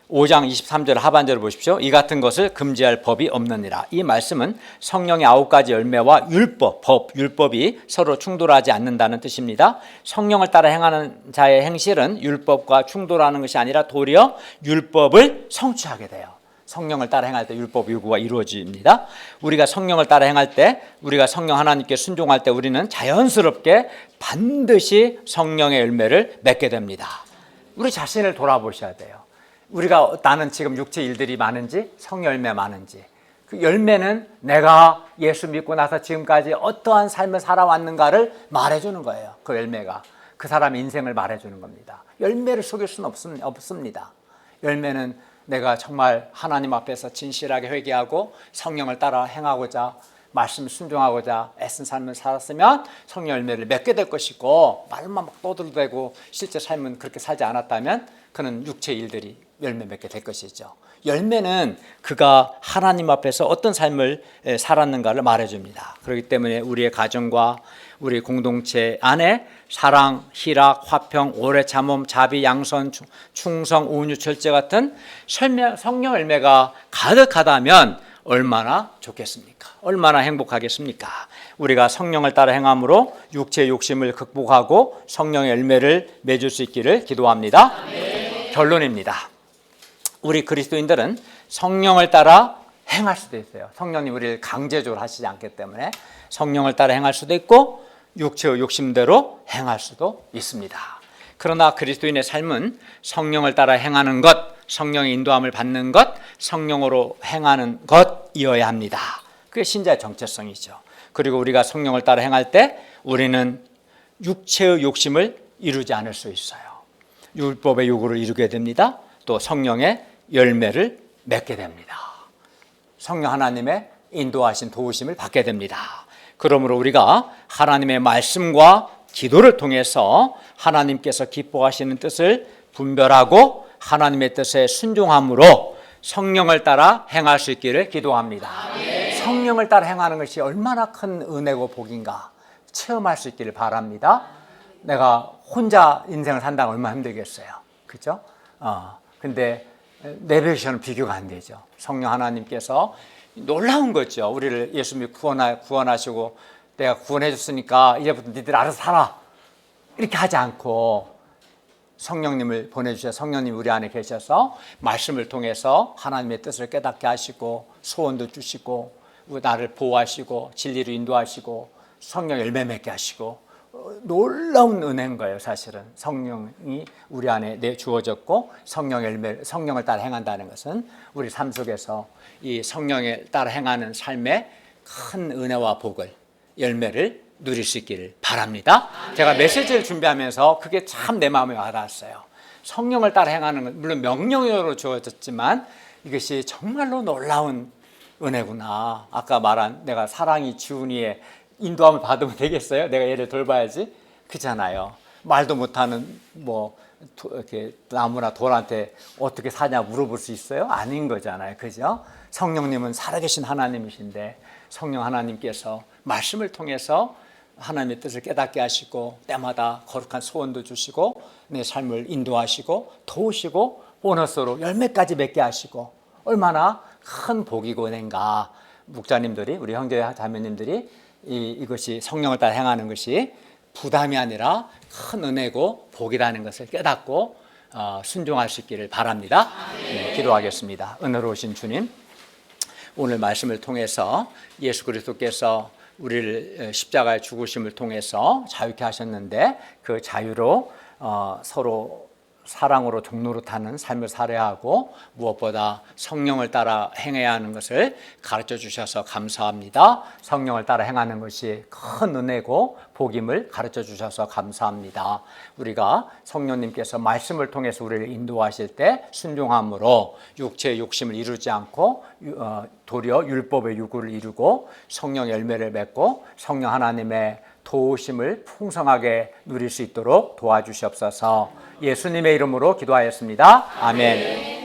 5장 23절 하반절을 보십시오. 이 같은 것을 금지할 법이 없느니라. 이 말씀은 성령의 9가지 열매와 율법이 서로 충돌하지 않는다는 뜻입니다. 성령을 따라 행하는 자의 행실은 율법과 충돌하는 것이 아니라 도리어 율법을 성취하게 돼요. 성령을 따라 행할 때 율법 요구가 이루어집니다. 우리가 성령을 따라 행할 때, 우리가 성령 하나님께 순종할 때 우리는 자연스럽게 반드시 성령의 열매를 맺게 됩니다. 우리 자신을 돌아보셔야 돼요. 나는 지금 육체 일들이 많은지 성령 열매 많은지, 그 열매는 내가 예수 믿고 나서 지금까지 어떠한 삶을 살아왔는가를 말해주는 거예요. 그 열매가 그 사람의 인생을 말해주는 겁니다. 열매를 속일 수는 없습니다. 열매는 내가 정말 하나님 앞에서 진실하게 회개하고 성령을 따라 행하고자, 말씀을 순종하고자 애쓴 삶을 살았으면 성령 열매를 맺게 될 것이고, 말만 막 떠들어대고 실제 삶은 그렇게 살지 않았다면 그는 육체 일들이 열매 맺게 될 것이죠. 열매는 그가 하나님 앞에서 어떤 삶을 살았는가를 말해줍니다. 그렇기 때문에 우리의 가정과 우리 공동체 안에 사랑, 희락, 화평, 오래 참음, 자비, 양선, 충성, 온유, 절제 같은 성령 열매가 가득하다면 얼마나 좋겠습니까? 얼마나 행복하겠습니까? 우리가 성령을 따라 행함으로 육체의 욕심을 극복하고 성령의 열매를 맺을 수 있기를 기도합니다. 결론입니다. 우리 그리스도인들은 성령을 따라 행할 수도 있어요. 성령님 우리를 강제적으로 하시지 않기 때문에 성령을 따라 행할 수도 있고 육체의 욕심대로 행할 수도 있습니다. 그러나 그리스도인의 삶은 성령을 따라 행하는 것, 성령의 인도함을 받는 것, 성령으로 행하는 것이어야 합니다. 그게 신자의 정체성이죠. 그리고 우리가 성령을 따라 행할 때 우리는 육체의 욕심을 이루지 않을 수 있어요. 율법의 요구를 이루게 됩니다. 또 성령의 열매를 맺게 됩니다. 성령 하나님의 인도하신 도우심을 받게 됩니다. 그러므로 우리가 하나님의 말씀과 기도를 통해서 하나님께서 기뻐하시는 뜻을 분별하고 하나님의 뜻에 순종함으로 성령을 따라 행할 수 있기를 기도합니다. 성령을 따라 행하는 것이 얼마나 큰 은혜고 복인가 체험할 수 있기를 바랍니다. 내가 혼자 인생을 산다면 얼마나 힘들겠어요. 그죠? 근데 내배우시는 비교가 안 되죠. 성령 하나님께서 놀라운 거죠. 우리를 예수 믿고 구원하시고 내가 구원해 줬으니까 이제부터 니들 알아서 살아. 이렇게 하지 않고 성령님을 보내주셔서 성령님 우리 안에 계셔서 말씀을 통해서 하나님의 뜻을 깨닫게 하시고 소원도 주시고 나를 보호하시고 진리로 인도하시고 성령 열매 맺게 하시고 놀라운 은혜인 거예요. 사실은 성령이 우리 안에 주어졌고 성령을 따라 행한다는 것은 우리 삶 속에서 이 성령에 따라 행하는 삶의 큰 은혜와 복을 열매를 누릴 수 있기를 바랍니다. 제가 메시지를 준비하면서 그게 참 내 마음에 와닿았어요. 성령을 따라 행하는 건 물론 명령으로 주어졌지만 이것이 정말로 놀라운 은혜구나. 아까 말한 내가 사랑이 주은이의 인도함을 받으면 되겠어요? 내가 얘를 돌봐야지. 그잖아요. 말도 못하는 이렇게 나무나 돌한테 어떻게 사냐 물어볼 수 있어요? 아닌 거잖아요. 그죠? 성령님은 살아계신 하나님이신데 성령 하나님께서 말씀을 통해서 하나님의 뜻을 깨닫게 하시고 때마다 거룩한 소원도 주시고 내 삶을 인도하시고 도우시고 보너스로 열매까지 맺게 하시고 얼마나 큰 복이고 은혜인가. 목자님들이 우리 형제 자매님들이 이것이 성령을 따라 행하는 것이 부담이 아니라 큰 은혜고 복이라는 것을 깨닫고 순종할 수 있기를 바랍니다. 네, 기도하겠습니다. 은혜로우신 주님, 오늘 말씀을 통해서 예수 그리스도께서 우리를 십자가의 죽으심을 통해서 자유케 하셨는데 그 자유로 서로 사랑으로 종로로 타는 삶을 살아야 하고 무엇보다 성령을 따라 행해야 하는 것을 가르쳐 주셔서 감사합니다. 성령을 따라 행하는 것이 큰 은혜고 복임을 가르쳐 주셔서 감사합니다. 우리가 성령님께서 말씀을 통해서 우리를 인도하실 때 순종함으로 육체의 욕심을 이루지 않고 도리어 율법의 요구를 이루고 성령 열매를 맺고 성령 하나님의 도우심을 풍성하게 누릴 수 있도록 도와주시옵소서. 예수님의 이름으로 기도하였습니다. 아멘.